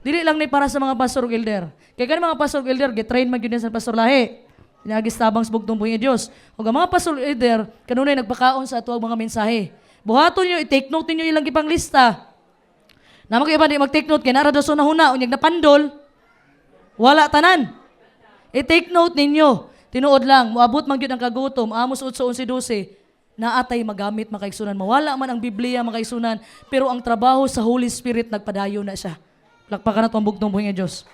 B: Dili lang ni para sa mga pastor elder. Kay kani mga pastor elder gitrain man gyud sa pastor lahi. Pinagistabang sa bugtong buhi nga Dios. Ug ang mga pastor elder kanunay nagpakaon sa ato mga mensahe. Buhaton niyo i-take note niyo ilang gipang lista. Namo kay iba di mag-take note kay nara daw so nahuna unyag napandol. Wala tanan. I-take note ninyo. Tinuod lang, moabot man gyud ang kagutom, amos 8:11 naatay magamit makaigsunan. Mawala man ang Biblia makaigsunan, pero ang trabaho sa Holy Spirit nagpadayon na siya. Lakpakan na itong bugtong buhi nga Diyos.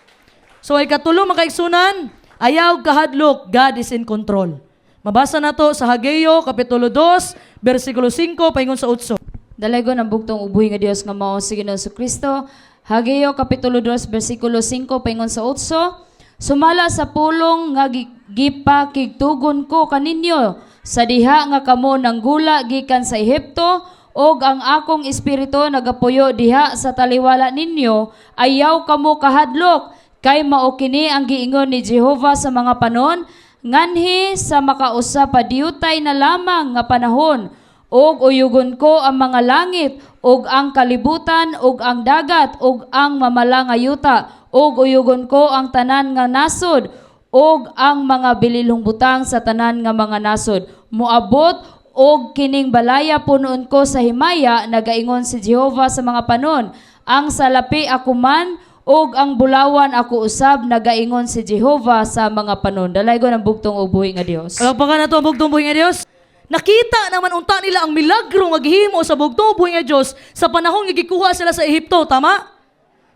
B: So ay katulo makaigsunan, ayaw kahadlok, God is in control. Mabasa na to sa Hageo, Kapitulo 2, versikulo 5, paingon sa 8.
C: Dalaygo ng bugtong ubuhi nga Dios nga mao si Ginoong Kristo. Hageo Kapitulo 2 versikulo 5 paingon sa 8. Sumala sa pulong nga gipakigtugon ko kaninyo sa diha nga kamo nanggula gikan sa Ehipto og ang akong espiritu nagapuyo diha sa taliwala ninyo, ayaw kamo kahadlok kay mao kini ang giingon ni Jehova sa mga panon nganhi sa makausa pa diutay na lamang nga panahon og uyugon ko ang mga langit og ang kalibutan og ang dagat og ang mamala nga yuta og uyugon ko ang tanan nga nasod og ang mga bililhong butang sa tanan nga mga nasod. Moabot og kining balaya punoon ko sa himaya, nagaingon si Jehova sa mga panon. Ang salapi ako man og ang bulawan ako usab, nagaingon si Jehova sa mga panon. Dalaygo ng bugtong ubuhi nga Dios.
B: Palakpakan na to ang bugtong buhi nga Dios. Nakita naman unta nila ang milagro nga gihimo sa bugtong buhi nga Dios sa panahon nga gikuha sila sa Ehipto, tama?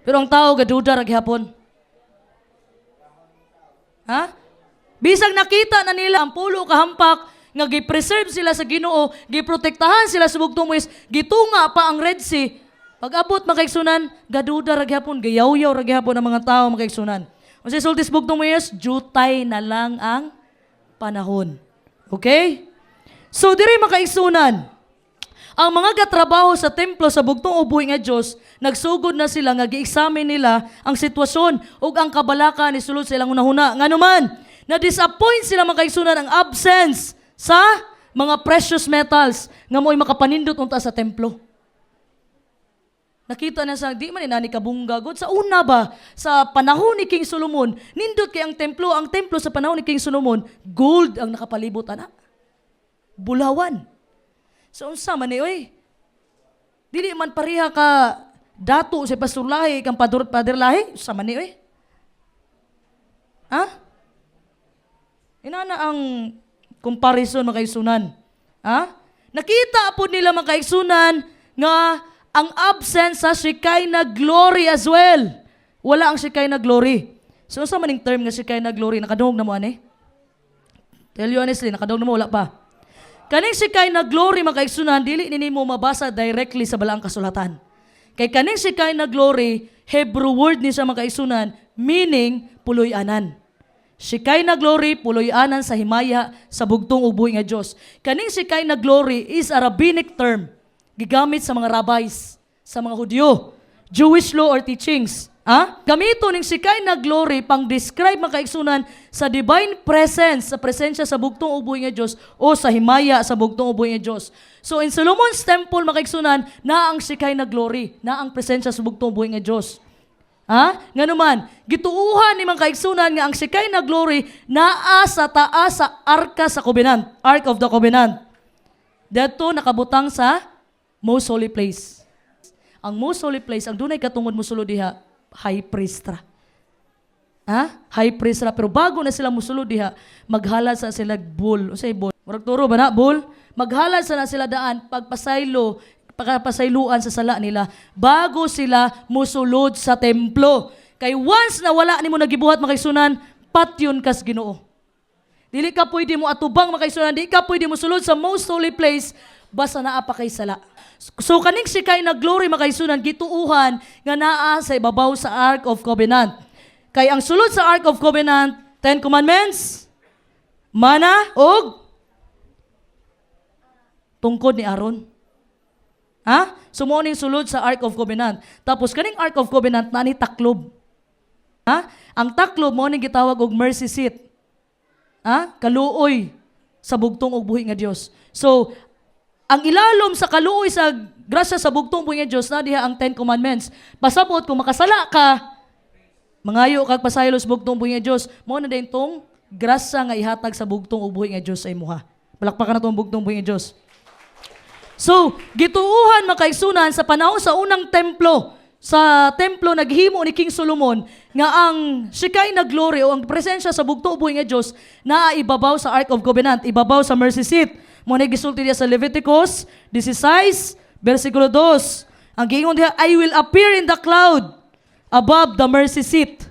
B: Pero ang tao gaduda ra gihapon. Ha? Bisag nakita na nila ang pulo kahampak nga gi-preserve sila sa Ginoo, giprotektahan sila sa bugtong buhis, gitunga pa ang Red Sea. Pag-abot makaigsunan, gaduda ra gihapon, gayaw-yaw ra gihapon ang mga tao makaigsunan. Unsay sultis bugtong buhis, jutay na lang ang panahon. Okay? So diri makaigsunan, ang mga katrabaho sa templo sa bugtong ubuhi nga Dios, nagsugod na sila nga gi-examine nila ang sitwasyon ug ang kabalaka ni sulod sa ilang unahuna. Ngano man, na-disappoint sila makaigsunan ang absence sa mga precious metals nga mo'y makapanindot unta sa templo. Nakita na sa di man ni kabungga god sa una ba sa panahon ni King Solomon, nindot kay ang templo sa panahon ni King Solomon, gold ang nakapalibot ana. Bulawan. So unsa man ni oy? Dili man pareha ka dato sa pastor lahi kang pader lahi, unsa man ni oy? Ha? Inana ang comparison makaigsunan. Ha? Nakita po nila makaigsunan nga ang absence sa Shekinah glory as well. Wala ang Shekinah glory. So unsa man ning term nga Shekinah glory? Nakadungog na mo ani? Tell you honestly, nakadungog na mo wala pa. Kaning Shekinah glory makaigsunan dili nimo mabasa directly sa balaang kasulatan. Kay kaning Shekinah glory, Hebrew word ni sa makaigsunan, meaning puloy-anan. Shekinah glory puloy-anan sa himaya sa bugtong ug buhi nga Dios. Kaning Shekinah glory is a rabbinic term gigamit sa mga rabbis, sa mga Hudyo, Jewish law or teachings. Gamito ning Shekinah glory pang describe mga kaigsunan sa divine presence, sa presensya sa bugtong ug buhi nga Dios o sa himaya sa bugtong ug buhi nga Dios. So in Solomon's temple mga kaigsunan na ang Shekinah glory, na ang presensya sa bugtong ug buhi nga Dios. Nga naman, gituuhan ni mga kaigsunan nga ang Shekinah glory naa sa taas sa Arka sa Covenant, Ark of the Covenant. Dito nakabutang sa Most Holy Place. Ang Most Holy Place, ang dunay katungod mosulod diha, High Priest ra. High Priest ra, pero bago na sila mosulod diha, maghalad sa sila bull. O say bull? Murag turo ba na? Bull? Maghalad sa na sila daan, pagpasayluan sa sala nila bago sila musulod sa templo. Kay once na wala nimo nagibuhat makaisunan, patyon kas Ginoo. Dili ka pwede mo atubang makaisunan, di ka pwede musulod sa most holy place basta naa pa kay sala. So kaning Shekinah glory makaisunan gituuhan nga naa sa ibabaw sa Ark of Covenant. Kay ang sulod sa Ark of Covenant, 10 Commandments, mana og tungkod ni Aaron. Sumuoning sulod sa Ark of Covenant. Tapos kaning Ark of Covenant na ni taklob. Ang taklob mo ning gitawag og mercy seat. Kaluoy sa bugtong ug buhi nga Dios. So ang ilalom sa kaluoy sa grasya sa bugtong buhi nga Dios na diha ang 10 Commandments. Pasabot kung makasala ka, mangayo kag pasaylo sa bugtong buhi nga Dios, mo na din tong grasya nga ihatag sa bugtong ug buhi nga Dios sa imuha. Palakpakan na tong bugtong buhi nga Dios. So, gituuhan makaigsunan sa panahon sa unang templo, sa templo naghimo ni King Solomon, nga ang Shekinah glory o ang presensya sa bugtong buhi nga Dios na ibabaw sa Ark of Covenant, ibabaw sa mercy seat. Mo na gisulti diya sa Leviticus 16, versikulo 2. Ang giingon diha, I will appear in the cloud above the mercy seat.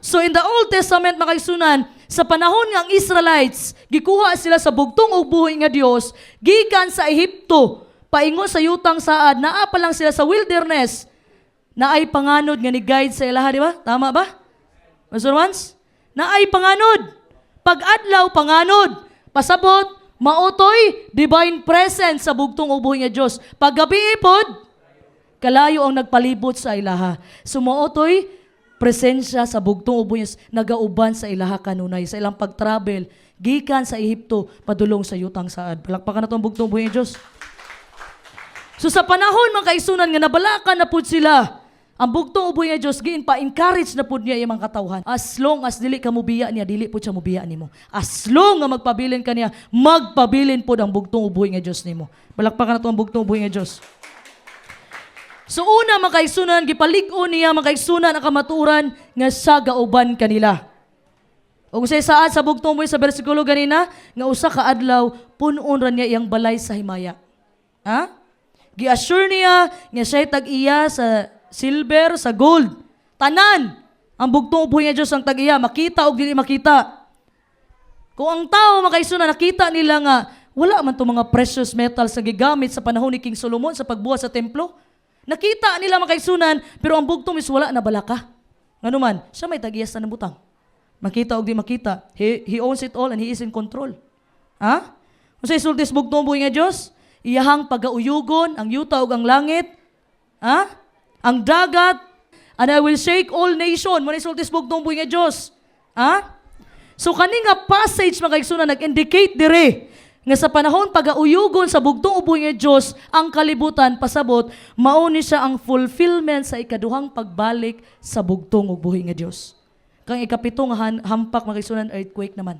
B: So in the Old Testament makaigsunan, sa panahon nga ang Israelites, gikuha sila sa bugtong ug buhi nga Dios, gikan sa Ehipto, paingon sa yutang saad, naa pa lang sila sa wilderness, na ay panganod nga ni guide sa ilaha, di ba? Tama ba? Mr. Mans? Na ay panganod. Pag-adlaw, panganod. Pasabot, maotoy, divine presence sa bugtong ug buhi nga Dios. Paggabi ipod, kalayo ang nagpalibot sa ilaha. Sumuotoy, presensya sa bugtong ug buhi nga Dios, nagauban sa ilaha kanunay, sa ilang pag-travel, gikan sa Ehipto, padulong sa yutang saad. Palakpakan na itong bugtong buhi nga Dios. So sa panahon mga kaisunan nga nabalakan na pud sila, ang bugtong ug buhi nga Dios giin pa-encourage na pud niya imong katawhan. As long as dili ka mubiya niya, dili pud siya mubiya nimo. As long nga magpabilin ka niya, magpabilin pud ang bugtong ug buhi nga Dios nimo. Palakpakan na itong bugtong ug buhi nga Dios. So una makaigsunan, gipalig-on niya makaigsunan ang kamaturan nga sa gauban kanila. O sa saad sa bugtong buhi sa bersikulo ganina, nga usa ka adlaw, punon ra niya iyang balay sa himaya. Gi-assure niya nga siya'y tag-iya sa silver, sa gold. Tanan, ang bugtong buhi nga Dios ang tag-iya, makita o dili makita. Kung ang tao makaigsunan, nakita nila nga, wala man itong mga precious metals na gigamit sa panahon ni King Solomon sa pagbuhat sa templo. Nakita nila makaigsunan, pero ang bugtong is wala na balaka. Ngano man, siya may tag-iyas na butang. Makita o di makita. He owns it all and He is in control. Kung sa isultis bugtong buhi nga Dios, iyahang pagauyugon, ang yuta o ang langit, ang dagat, and I will shake all nation. Muna isultis bugtong buhi nga Dios. So kaninga passage makaigsunan nag-indicate dire nga sa panahon pagauyugon sa bugtong ug buhi nga Dios ang kalibutan pasabot mao ni siya ang fulfillment sa ikaduhang pagbalik sa bugtong ug buhi nga Dios. Kang ikapito nga hampak makaigsunan earthquake naman.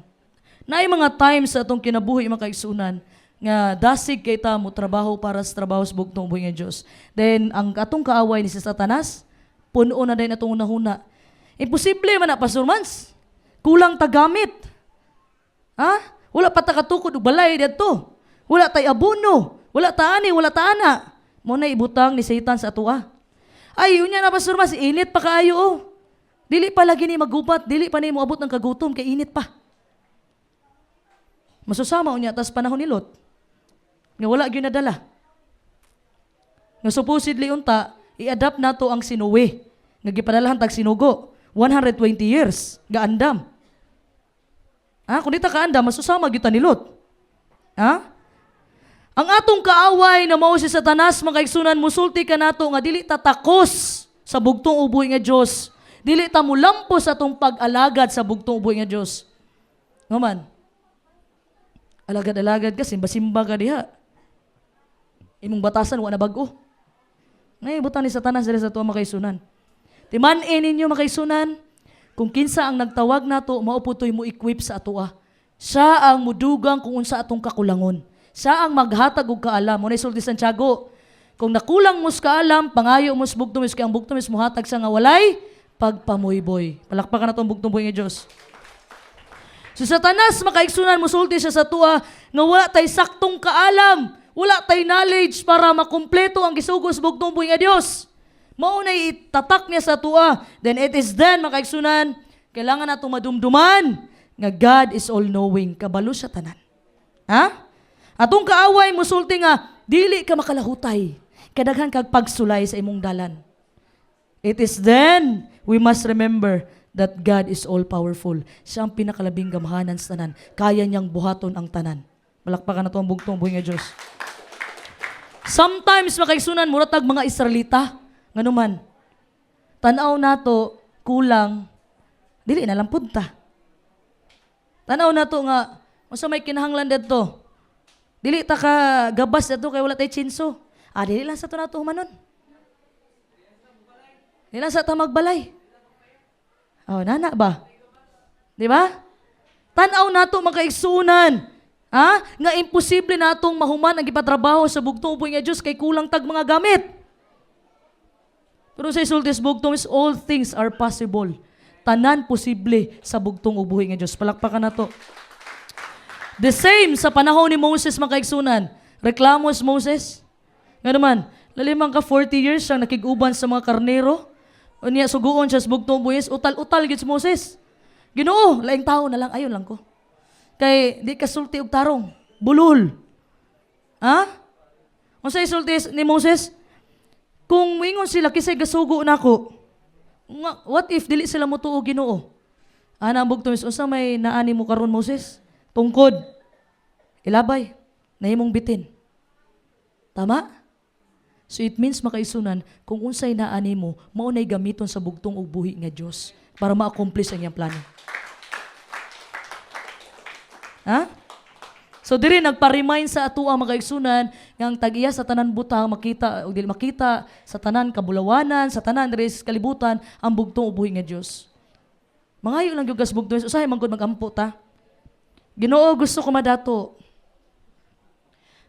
B: Naay mga times sa atong kinabuhi makaigsunan nga dasig kay ta mo trabaho para sa trabaho sa bugtong ug buhi nga Dios. Then ang atong kaaway ni si Satanas puno na din atong unahuna. Imposible man na Pastor Mans. Kulang ta gamit. Wala pa ta katukod og balay didto. Wala tay abono, wala ta ani, wala ta ana. Mo na ibutang ni Satan sa atoa. Ay, unya na Pastor Mas, init pa kaayo. Dili pa lagi ni magubat, dili pa ni moabot ng kagutom kay init pa. Masusama unya tas panahon ni Lot. Nga wala gyud nadala. Nga supposedly unta i-adapt nato ang sinuwi. Nga gipadalahan tag sinugo. 120 years, gaandam. Kung di ta kaandam, masusama kita ni Lot. Ang atong kaaway na mao si Satanas, mga igsunan, musulti ka nato nga dili ta takos sa bugtong uboy nga Dios. Dili ta mulampos sa atong pag-alagad sa bugtong uboy nga Dios. Ngaman, alagad-alagad ka, simba-simba ka diha. Imong batasan, wala na bago. Ngayon, butang ni Satanas dali sa tuwa makaisunan. Timan-in ninyo makaisunan, kung kinsa ang nagtawag nato, mauputoy mo equip sa atoa. Siya ang mudugang kung unsa atong kakulangon. Siya ang maghatag og kaalam. Muna isulti Santiago, kung nakulang mo sa kaalam, pangayo mo sa bugtumis, kaya ang bugtumis mo hatag sa nga walay, pagpamuyboy. Palakpakan na itong bugtumboy nga Diyos. So Satanas, makaigsunan, musulti siya sa tuwa, nga wala tay saktong kaalam, wala tay knowledge para makumpleto ang gisugos bugtumboy nga Diyos. Maunay itatak niya sa tuwa. Then it is then, makaigsunan, kailangan na madumduman nga God is all-knowing. Kabalo siya tanan. Atong kaaway, musulti nga, dili ka makalahutay. Kadaghan kag pagsulay sa imong dalan. It is then, we must remember that God is all-powerful. Siya ang pinakalabing gamahanan sa tanan. Kaya niyang buhaton ang tanan. Balakpakan na ito ang bugtong buhay nga Diyos. Sometimes, makaigsunan, muratag mga Israelita. Nga naman, tanaw nato, kulang, dili na lang punta. Tanaw nato nga, masa may kinahanglan dito. Dili ta ka gabas dito kay wala tay chinso. Dili lang sa to nato humanon. Dili lang sa ta magbalay. Nana ba? Di ba? Tanaw nato makaigsunan. Nga imposible natong mahuman ang ipatrabaho sa bugtong uboy nga Diyos kay kulang tag mga gamit. Pero sa isultis bugtong is all things are possible. Tanan posible sa bugtong uboy nga Diyos. Palakpakan na to. The same sa panahon ni Moses, makaigsunan. Reklamos Moses. Nga naman, lalimang ka 40 years siyang nakiguban sa mga karnero. O niya, suguon siya sa bugtong buyes. Utal-utal gits Moses. Ginoo, laing tao na lang. Ayun lang ko. Kay di ka sulti og tarong. Bulol. Kung sa isulti ni Moses, kung mingon sila kisay gasugo na ko, what if dili sila mo tuo Ginoo? Ang bugtong is, unsa may naani mo karon Moses? Tungkod, ilabay, nahimong bitin. Tama? So it means makaisunan, kung unsay naani mo, maunay gamiton sa bugtong ug buhi nga Dios para ma-accomplish ang iyang plano. So diri nagpa-remind sa atoa makaigsunan nga ang tag-iya sa tanan butang makita o dili makita sa tanan kabulawanan, sa tanan diri sa kalibutan ang bugtong ug buhi nga Dios. Mangayo lang gyud gas bugtong, usahay man gud magampo ta. Ginoo, gusto ko madato.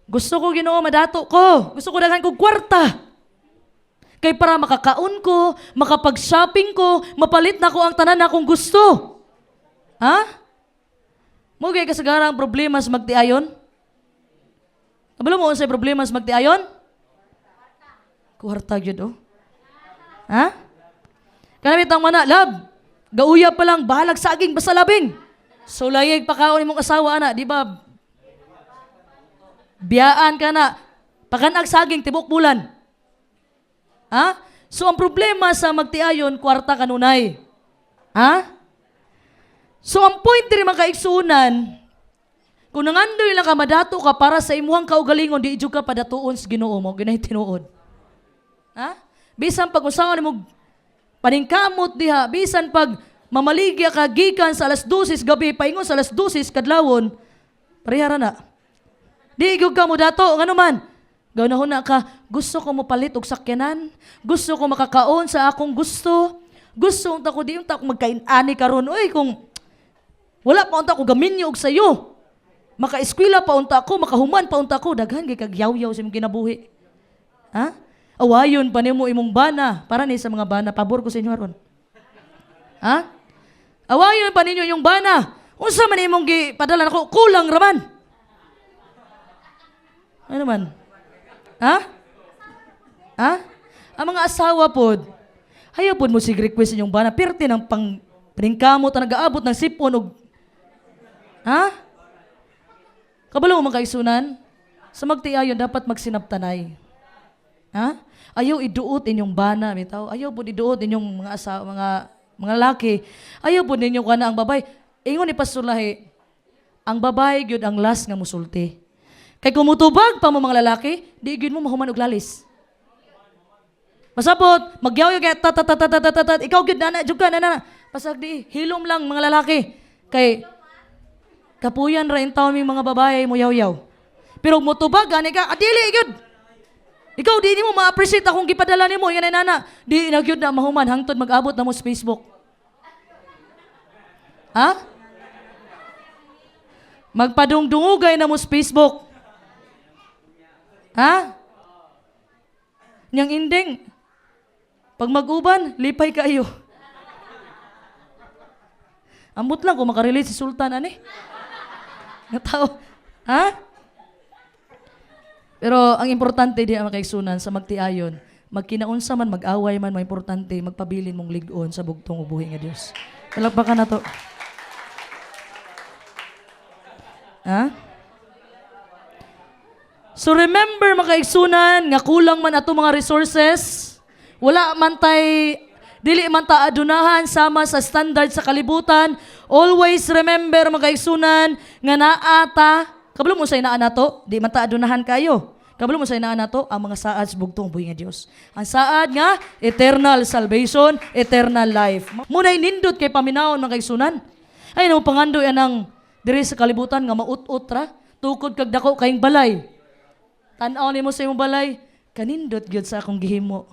B: Gusto ko, Ginoo, madato ko. Gusto ko daghan kong kwarta. Kay para makakaon ko, makapag-shopping ko, mapalit na ko ang tanan na akong gusto. Mugay kasagarang problema sa magtiayon? Kabalo mo unsay problema sa magtiayon? Kwarta gyud Kanamit ang mana, lab, gauya pa lang, bahalag saging, basta labing. So layig pakaon imong asawa ana, di ba? Biyaan ka na, pakanag saging tibok bulan. So ang problema sa magtiayon, kwarta kanunay. So ang point diri makaigsunan, kung nangandoy lang ka madato ka para sa imuhang kaugalingon, di idyo ka padatuon sa Ginoo mo, ginay tinuod. Bisan pag usawan mo paningkamot diha, bisan pag mamaligya ka gikan sa alas 12 gabi, paingon sa alas 12 kadlawon, parihara na. Di igog ka mo dato, nga naman. Gaunahon na ka, gusto ko mo palit og sakyanan, gusto ko makakaon sa akong gusto, gusto unta ko di unta ko magkain-ani karon. Uy, kung wala pa unta ko gaminyo og sayo, maka-eskwela pa unta ko, makahuman pa unta ko, daghan kay kagyaw-yaw sa imong kinabuhi. Awayon pa nimo imong bana, para ni sa mga bana, pabor ko sa inyo haron. Awayon pa ninyo yung bana. Unsa man imong gipadala nako, kulang raman. Ano man? Ang mga asawa pod, hayo pod mo sig request inyong bana, perti ng paningkamot na nag-aabot ng sipon og kabalo mo makaisunan, sa magtiayon dapat magsinabtanay. Ayaw iduot inyong bana, bitaw. Ayaw pod iduot inyong mga mga lalaki, ayaw po ninyo kana ang babay. Ingon ni Pastor Lahi, ang babay gyud ang last nga musulti. Kay kumutubag pa mo mga lalaki, di gyud mo mahuman og lalis. Masabot, magyaw kay tat ikaw gyud nana jud ka nana. Pasag di hilom lang mga lalaki. Kay kapuyan ra in taon mi mga babae mo yaw-yaw. Pero mutubag gani ka, adili gyud. Ikaw di mo ma-appreciate akong gipadala nimo yan nana. Di na gyud na mahuman hangtod mag-abot na mo sa Facebook. Ha? Magpadungdungugay na mo sa Facebook. Ha? Nyang inding, pag mag-uban, lipay kayo. Ambot lang kung makarelate si Sultan, ani? Nga tao. Ha? Pero ang importante di ang makaigsunan sa magtiayon, magkinaunsa man, mag-away man, may importante, magpabilin mong ligon sa bugtong ubuhi nga Diyos. Palakpakan na to. Ha? So remember makaigsunan, nga kulang man ato mga resources, wala man tay, dili man ta adunahan sama sa standard sa kalibutan, always remember makaigsunan, nga naata, kabalo mo sa inaan nato, di man ta adunahan kayo. Kabalo mo sa inaan nato ang mga saad sa bugtong buhi nga Dios. Ang saad nga eternal salvation, eternal life. Munay nindot kay paminawon mga kaigsunan. Ay no pangando yan ang diri sa kalibutan nga maut-ut ra, tukod kag dako kayong balay. Tan-aw nimo sa imong balay, kanindot gyud sa akong gihimo.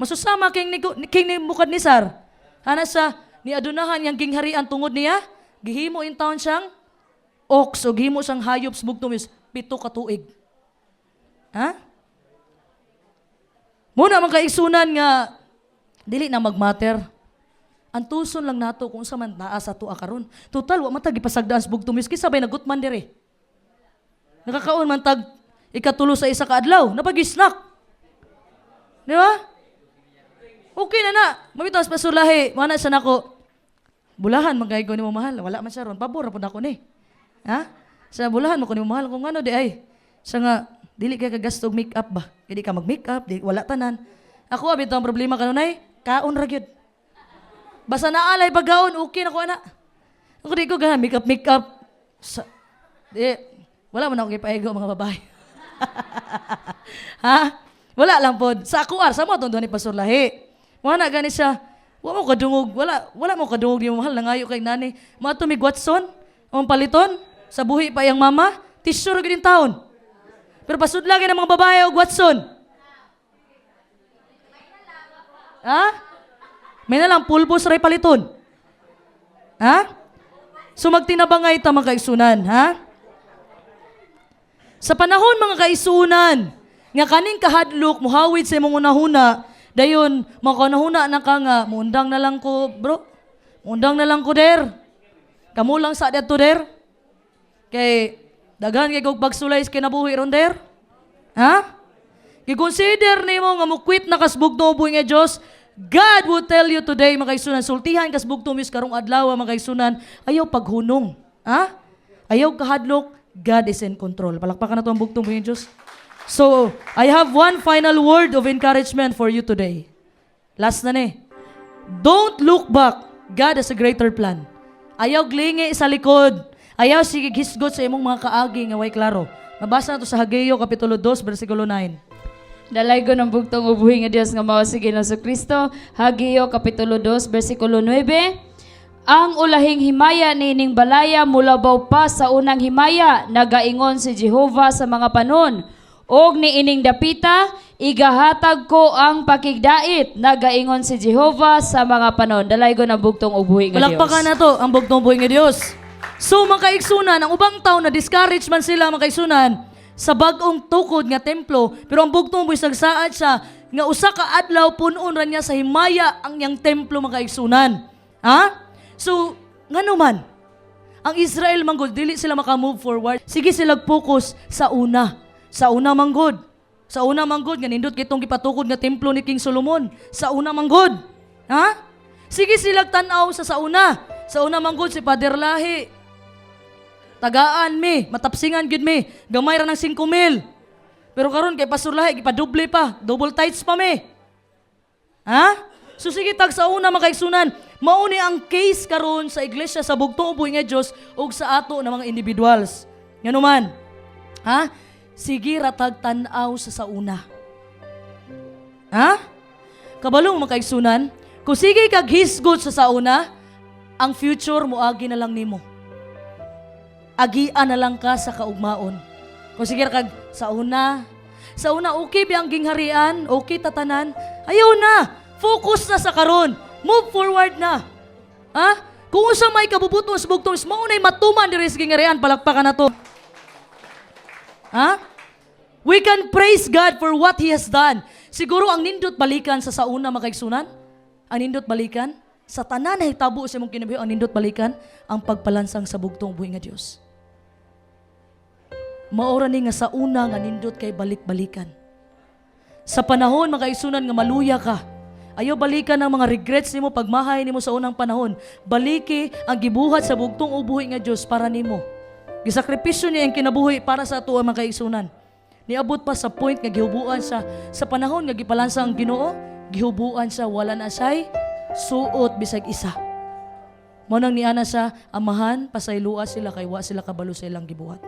B: Masusama king ni mukad ni Sar. Ana sa ni adunahan yang gingharian tungod niya, gihimo in town siyang ox o gihimo siyang hayop sa bugtong 7 ka tuig. Ha? Muna man kaigsunan nga dili na magmatter. Ang tuson lang nato kung sa man naa sa tuwa karon. Total wa man tag ipasagdaan sa bugtong miski sabay nagutman dire. Nakakaon man tag ikatulo sa isa ka adlaw, napag-snack. Di ba? Okay na na. Mabitaw sa pasulahi, mana siya nako. Bulahan man kay ko nimo mahal. Wala man siya ron. Pabor pud ako ni. Ha? Sa bulahan mo ko nimo mahal kung ano di ay. Sa nga dili ka kagastog make-up ba? Dili ka mag-make-up, di wala tanan. Ako abi ang problema kanunay, kaon ra gyud. Basta naalay paggaon, okay na ko ana. Ako di ko gana make-up. Wala man ako kay paigo mga babae. Ha? Wala lang pod. Sa ako sa mo tundon ni Pastor Lahi. Wala gani siya. Wala mo kadungog, wala mo kadungog ni mahal nangayo kay nani. Mga tumig Watson, ang paliton sa buhi pa yang mama, tissue ra gid taon. Pero pasud lagi ng mga babae og Watson. Ha? May na lang pulbos ray paliton. Ha? So magtinabangay ta mga kaigsunan, ha? Sa panahon mga kaisunan, nga kaning kahadlok, muhawid sa imong unahuna, dayon, mga kanahuna na ka nga, muundang na lang ko, bro. Muundang na lang ko, der. Kamu lang sa dito, der. Kay, daghan kay kog bagsulay sa kinabuhi ron, der. Ha? I-consider nimo nga mo quit na kasbugtong ubuhi nga Diyos, God will tell you today, mga kaisunan, sultihan kasbugtong mis karong adlaw, mga kaisunan, ayaw paghunong. Ha? Ayaw kahadlok, God is in control. Palakpakan na ito ang bugtong buhay Diyos. So, I have one final word of encouragement for you today. Last na ni. Don't look back. God has a greater plan. Ayaw glingi sa likod. Ayaw sige hisgot sa imong mga kaagi nga way klaro. Mabasa na ito sa Hageo, Kapitulo 2, versikulo 9.
C: Dalay ko ng bugtong ubuhi nga Dios nga mao si Ginoong Kristo. Hageo Kapitulo 2 bersikulo 9. Ang ulahing himaya nining balaya mulabaw pa sa unang himaya, nagaingon si Jehova sa mga panon. Og niining dapita, igahatag ko ang pakigdait, nagaingon si Jehova sa mga panon. Dalay ko ng bugtong ubuhi nga Dios.
B: Palakpakan na to ang bugtong buhay nga Dios. So mga kaigsunan, ang ubang tao na discourage man sila mga kaigsunan sa bagong tukod nga templo, pero ang bugtong buhay sagsaad siya nga usa ka adlaw punon ra niya sa himaya ang yang templo mga kaigsunan. Ha? So, ngano man, ang Israel manggod, dili sila makamove forward. Sige sila focus sa una. Sa una manggod. Sa una manggod, nga nindot kitong gipatukod nga templo ni King Solomon. Sa una manggod. Ha? Sige sila tanaw sa una. Sa una manggod si Pader Lahi. Tagaan mi, matapsingan gid mi. Gamay ra ng 5,000. Pero karon kay Pastor Lahi, gipadoble pa. Double tithes pa mi. Ha? So sige tag sa una makaigsunan, mao ni ang case karon sa iglesia sa bugtong ubuhi nga Dios ug sa ato na mga individuals. Ngano man? Ha? Sige ratag tan-aw sa sauna. Ha? Kabalong makaigsunan, kung sige kag hisgot sa sauna, ang future moagi na lang nimo. Agian na lang ka sa kaugmaon. Kung sige kag sauna, okay ba ang gingharian? Okay tatanan? Ayaw na! Focus na sa karon. Move forward na. Ha? Kung usa may kabubuton sa bugtong, maunay matuman diri sa gingharian, palakpakan na to. Ha? We can praise God for what He has done. Siguro ang nindot balikan sa sauna makaigsunan? Ang nindot balikan? Sa tanan na hitabo sa imong kinabuhi, ang nindot balikan? Ang pagpalansang sa bugtong buhi nga Dios. Maora ni nga sa una nga nindot kay balik-balikan. Sa panahon makaigsunan nga maluya ka, ayaw balikan ang mga regrets nimo pagmahay nimo sa unang panahon. Baliki ang gibuhat sa bugtong ubuhi nga Dios para nimo. Gisakripisyo niya ang kinabuhi para sa ato ang mga kaigsunan. Niabot pa sa point nga gihubuan siya sa panahon nga gipalansa ang Ginoo, gihubuan siya wala na siya'y suot bisag isa. Mao nang niana siya amahan pasaylua sila kay wa sila kabalo sa ilang gibuhat.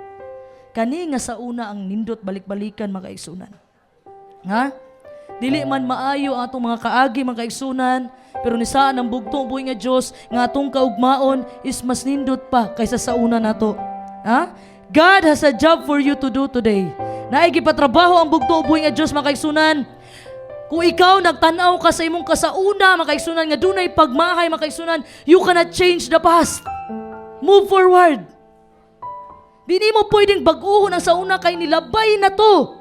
B: Kani nga sa una ang nindot balik-balikan mga kaigsunan. Ha? Dili man maayo ang atong mga kaagi mga kaigsunan, pero ni saan ang bugtong buhi nga Dios nga atong kaugmaon is mas nindot pa kaysa sa una nato. Ha? God has a job for you to do today. Naay gipatrabaho ang bugtong buhi nga Dios mga kaigsunan. Kung ikaw nagtanaw ka sa imong kasauna mga kaigsunan nga dunay pagmahay mga kaigsunan, you cannot change the past. Move forward. Dili mo pwedeng bag-uhon ang sauna kay nilabay na to.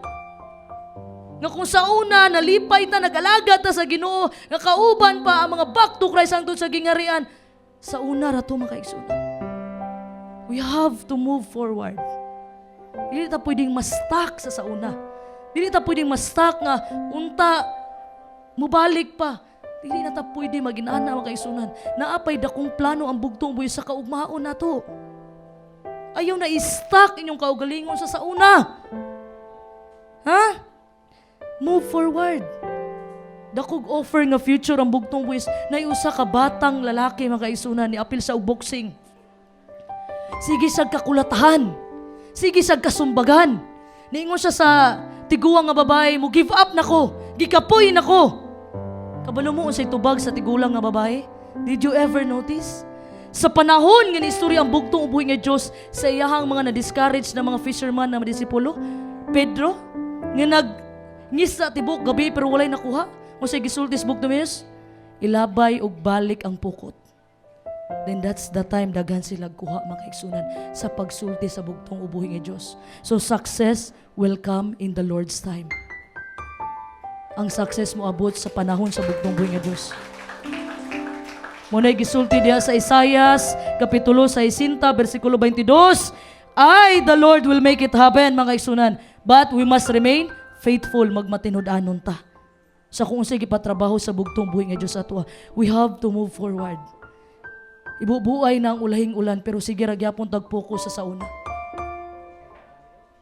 B: Nga kung sa una, nalipay ta, nag-alaga ta sa Ginoo, nga kauban pa ang mga back to Christ hangtod sa gingharian, sa una ra to mga kaigsunan. We have to move forward. Dili ta pwedeng ma-stuck sa sauna. Dili ta pwedeng ma-stuck nga unta mubalik pa. Dili na ta pwede maginana mga kaigsunan. Naapay dakong plano ang bugtong buhi sa kaugmaon nato. Ayaw na i-stuck inyong kaugalingon sa sauna. Ha? Move forward. Dakog offer nga future ang bugtong buhis na iusa ka batang lalaki mga kaigsunan ni apil sa boxing. Sige sag kakulatahan. Sige sag kasumbagan. Niingon siya sa tiguang nga babae, mo give up nako. Gikapoy nako. Kabalo mo unsay tubag sa tigulang nga babae? Did you ever notice? Sa panahon nga ni istorya ang bugtong ubuhi nga Dios sa iyahang mga na-discourage na mga fisherman na disipulo, Pedro, nga ngisa tibok gabi pero walay nakuha, mo say gisulti sa bugtong Dios, ilabay og balik ang pukot. Then that's the time daghan sila kuha mga kaigsunan sa pagsulti sa bugtong ubuhi nga Dios. So success will come in the Lord's time. Ang success mo abot sa panahon sa bugtong ubuhi nga Dios. Muna'y gisulti diha sa Isaias, Kapitulo 60, versikulo 22, the Lord will make it happen, mga kaigsunan. But we must remain faithful, magmatinod-anon ta. Sa kung unsay gipatrabaho sa bugtong buhi nga Dios ato, we have to move forward. Ibubuay na ang ulahing ulan, pero sige ragyapon tag-focus sa sauna.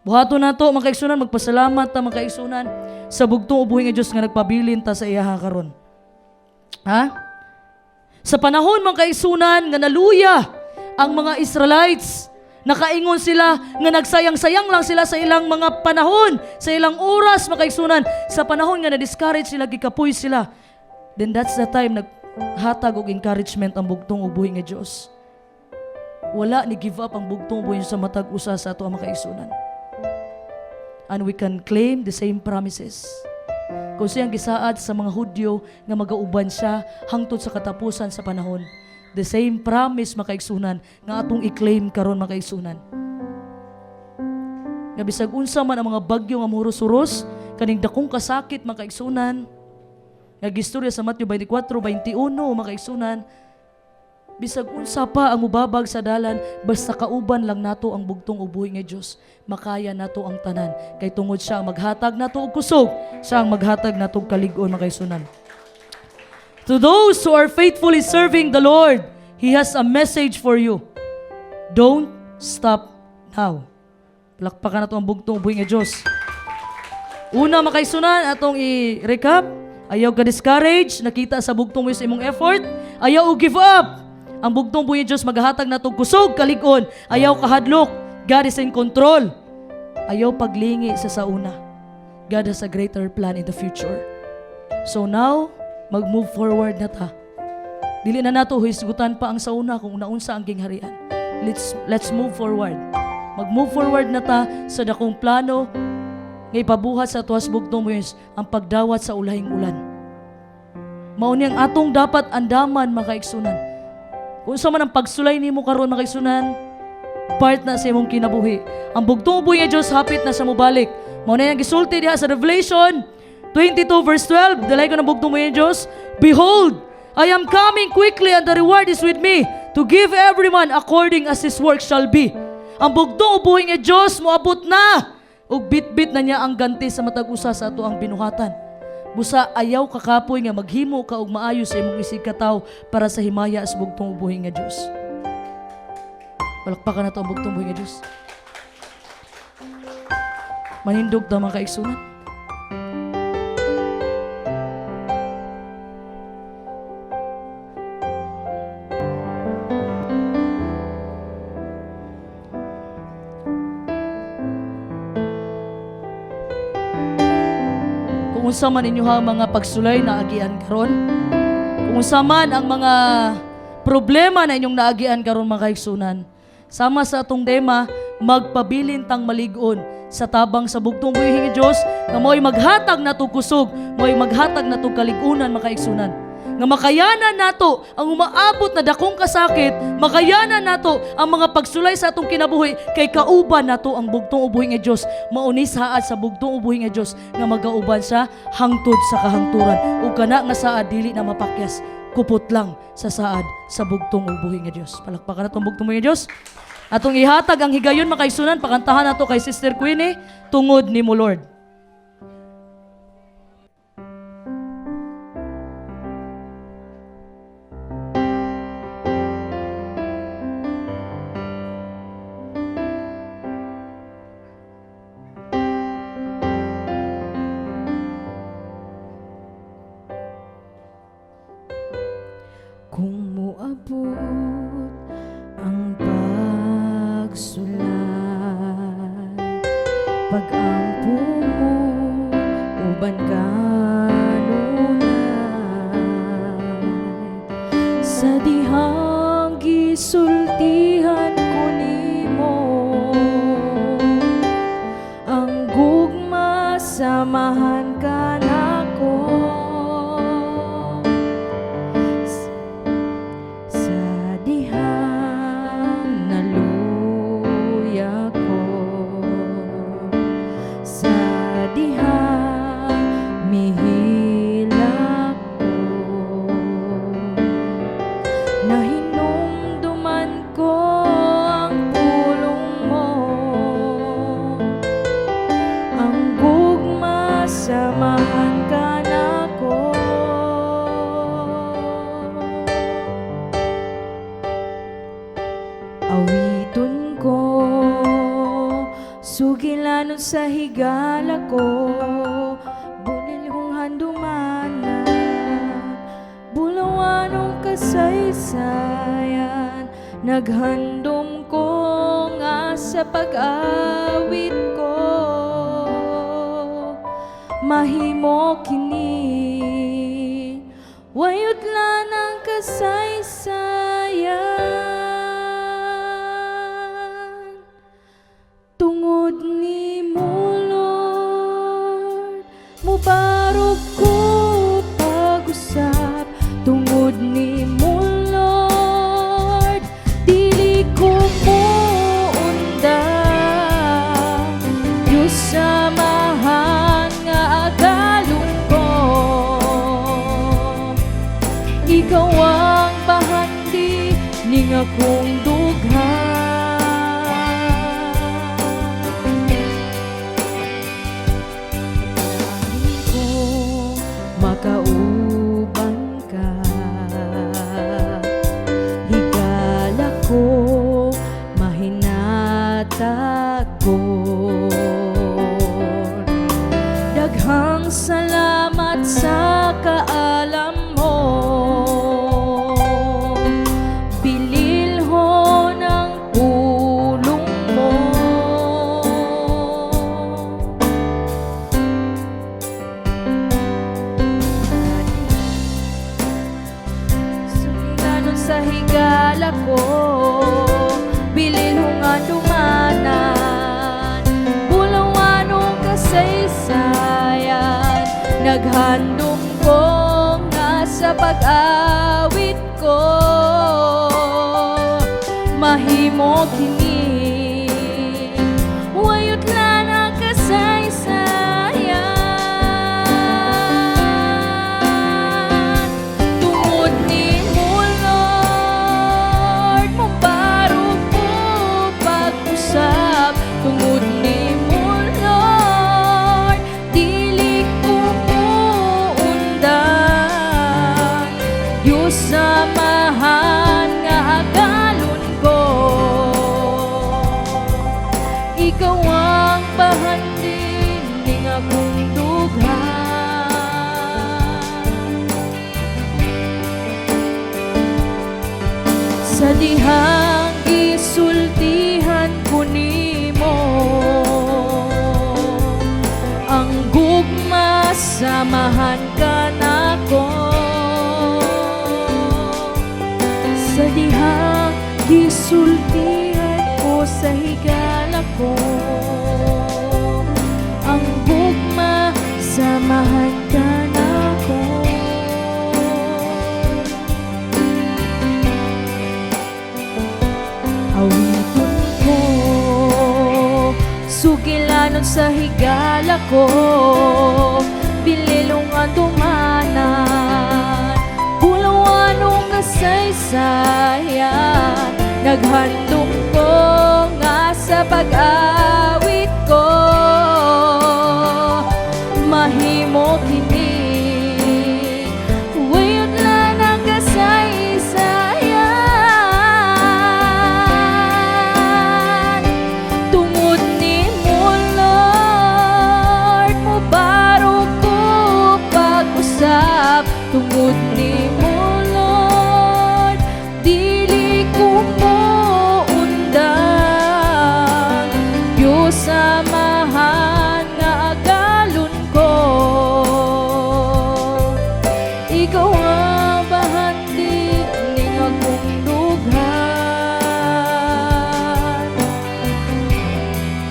B: Buhato na to, mga kaigsunan, magpasalamat ta mga kaigsunan sa bugtong ubuhi nga Dios nga nagpabilin ta sa iyaha karon. Ha? Sa panahon mga kaigsunan nga naluya ang mga Israelites, nakaingon sila nga nagsayang-sayang lang sila sa ilang mga panahon, sa ilang oras mga kaigsunan. Sa panahon nga na-discourage sila, gikapoy sila. Then that's the time naghatag og encouragement ang bugtong ubuhi nga Dios. Wala ni give up ang bugtong ubuhi sa matag usa sa ato ang mga kaigsunan. And we can claim the same promises. Kung siyang gisaad sa mga Hudyo nga magauban siya hangtod sa katapusan sa panahon. The same promise makaigsunan nga atong i-claim karon makaigsunan. Nga bisag unsa man ang mga bagyo nga muros-uros, kaning dakong kasakit makaigsunan. Nga gistorya sa Mateo 24:21 makaigsunan. Bisag unsa pa ang mubabag sa dalan, basta kauban lang nato ang bugtong ubuhi nga Dios, makaya nato ang tanan. Kay tungod siya ang maghatag nato og kusog, siya ang maghatag nato og kalig-on makaigsunan. To those who are faithfully serving the Lord, He has a message for you. Don't stop now. Palakpakan nato ang bugtong ubuhi nga Dios. Una makaigsunan atong i-recap Ayaw ka discourage, nakita sa bugtong mo sa imong effort. Ayaw o give up. Ang bugtong buhi Diyos maghatag na itong kusog, kalig-on. Ayaw kahadlok. God is in control. Ayaw paglingi sa sauna. God has a greater plan in the future. So now, mag-move forward na ta. Dili na nato hisgutan pa ang sauna kung naunsa ang gingharian. Let's move forward. Mag-move forward na ta sa dakong plano nga ipabuhat sa tuwas bugtong mo ang pagdawat sa ulahing ulan. Mao ni ang atong dapat andaman makaigsunan. Kung sa man ang pagsulay nimo karon makaigsunan, part na sa imong kinabuhi. Ang bugtong buhi nga Dios hapit na sa mobalik. Mao na yang gisulti diha sa Revelation 22 verse 12. Dalay ko ng bugtong buhi nga Dios, behold, I am coming quickly and the reward is with me to give everyone according as his work shall be. Ang bugtong buhi nga Dios moabot na. Ug bit-bit na niya ang ganti sa matag usa sa ato ang binuhatan. Busa ayaw kakapoy nga maghimo ka og maayo sa imong isig kataw para sa himaya sa bugtong buhi nga Dios. Palakpakan na to ang bugtong buhi nga Dios. Manindog ta mga kaigsunan. Kung unsa man inyo ha mga pagsulay na agian karon, kung unsa man ang mga problema na inyong naagian karon mga kaigsunan, sama sa atong tema, magpabilin tang malig-on sa tabang sa bugtong buhi nga Dios nga mo'y maghatag na to kusog, mo'y maghatag na to kalig-unan mga kaigsunan. Nga makayanan nato ang umaabot na dakong kasakit, makayanan nato ang mga pagsulay sa atong kinabuhi kay kauban nato ang bugtong ubuhi nga Dios. Mauni saad sa bugtong ubuhi nga Dios nga magauban sa hangtod sa kahangturan ug kana nga saad dili na mapakyas, kupot lang sa saad sa bugtong ubuhi nga Dios. Palakpakan natong bugtong ubuhi nga Dios. Atong ihatag ang higayon makaigsunan, pakantahan nato kay Sister Queenie, Tungod Nimo Lord.
C: Kung moabot ang pagsulay, pag-ampo mo, uban kanunay, sa dihang gisultihan ko nimo, ang gugma samahan ka nako. Samahan ka nako. Awiton ko, sugilanon sa higala ko, bulil kong handumana, bulawanong kasaysayan, naghandom ko nga sa pag-awit ko. Mahimo kini wayud lang ang kasaysayan, tungod nimo Lord, mubarog ko pag-usap, tungod nimo Lord, dili ko muunda, Diyos samahan ikaw ang bahandi ning akong dughan. Ko makauban ka, higala ko mahinatagon. Daghang salamat sa naghandom ko nga sa pag-awit ko, mahimo kini wayot lang ang kasaysayan. Tungod ni mo, Lord, mabarog ko pag-usap. Tungod ni mo, Lord, dili ko muundan. Diyos samahan nga agalon ko, ikaw ang bahandin ning akong dughan. Sa dihang gisultihan ko nimo, ang gugma samahan ka nako. Sa dihang gisultihan ko sa higala ko, ang gugma samahan ka nako. Awiton ko, sugilanon sa higala ko, bililong ang dumanan, bulawanong kasaysayan. Naghandom ko nga sa pag-awit ko, mahimo kini wayot lang ang kasaysayan. Tungod ni mo, Lord, mubarog ko pag-usap. Tungod ni mo, Lord, dili ko muundan. Diyos samahan nga agalon ko, ikaw ang bahandin ning akong dughan.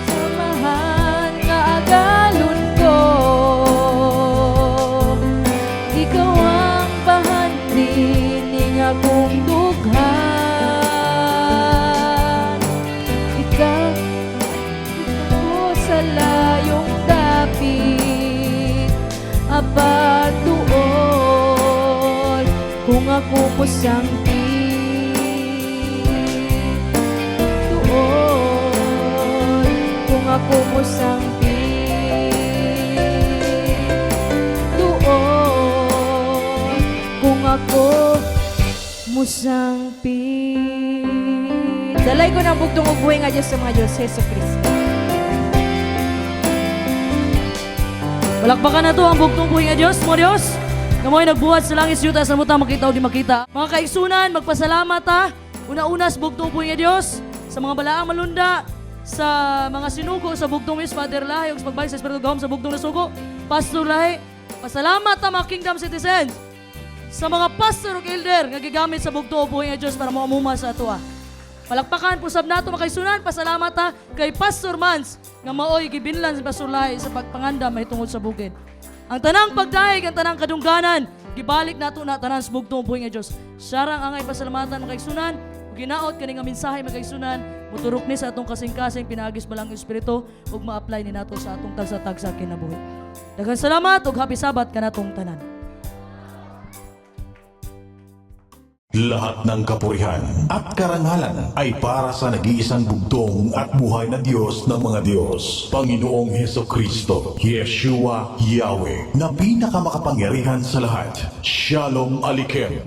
C: Samahan nga agalon ko, ikaw ang bahandin ning akong dughan. Ikaw ko sa layong dapit, apat tuol kung ako mo sangpit. Tuol kung ako mo sangpit. Tuol kung ako mo sangpit.
B: Dalay ko ng bugtong ug buhay nga Diyos sa mga Diyos, Hesus Kristo. Palakpakan na to ang bugtong buhay nga Diyos, mga Diyos. Kamoy nagbuhat sa langis yuta sa muta makita o di makita. Mga kaigsunan, magpasalamat ha. Una-una sa bugtong buhay nga Diyos, sa mga balaang malunda, sa mga sinugo sa bugtong is Father Lahi, ug sa pagbalik sa Espiritu Gahom sa bugtong nasugo, Pastor Lahi. Pasalamat ha mga kingdom citizens, sa mga pastor ug elder nga gigamit sa bugtong buhay nga Diyos para moamuma sa ato ha. Palakpakan po sab nato mga kaigsunan, pasalamat ha kay Pastor Mans nga maoy gibinlan sa Pastor Lahi sa pagpanganda mahitungod sa bukid. Ang tanang pagdaig, ang tanang kadungganan, gibalik nato na tanan sa bugtong buhay nga Diyos. Sarang angay pasalamatan mga kaigsunan, ug ginaot kani nga mensahe mga kaigsunan, muturok ni sa atong kasing-kasing pinaagis balang espiritu ug ma-apply ni nato sa atong tagsa-tagsa kinabuhi. Daghang salamat ug happy Sabat kanatong tanan.
D: Lahat ng kapurihan at karangalan ay para sa nag-iisang bugtong at buhay na Diyos ng mga Diyos, Panginoong Hesukristo, Yeshua Yahweh, na pinakamakapangyarihan sa lahat. Shalom Aleichem.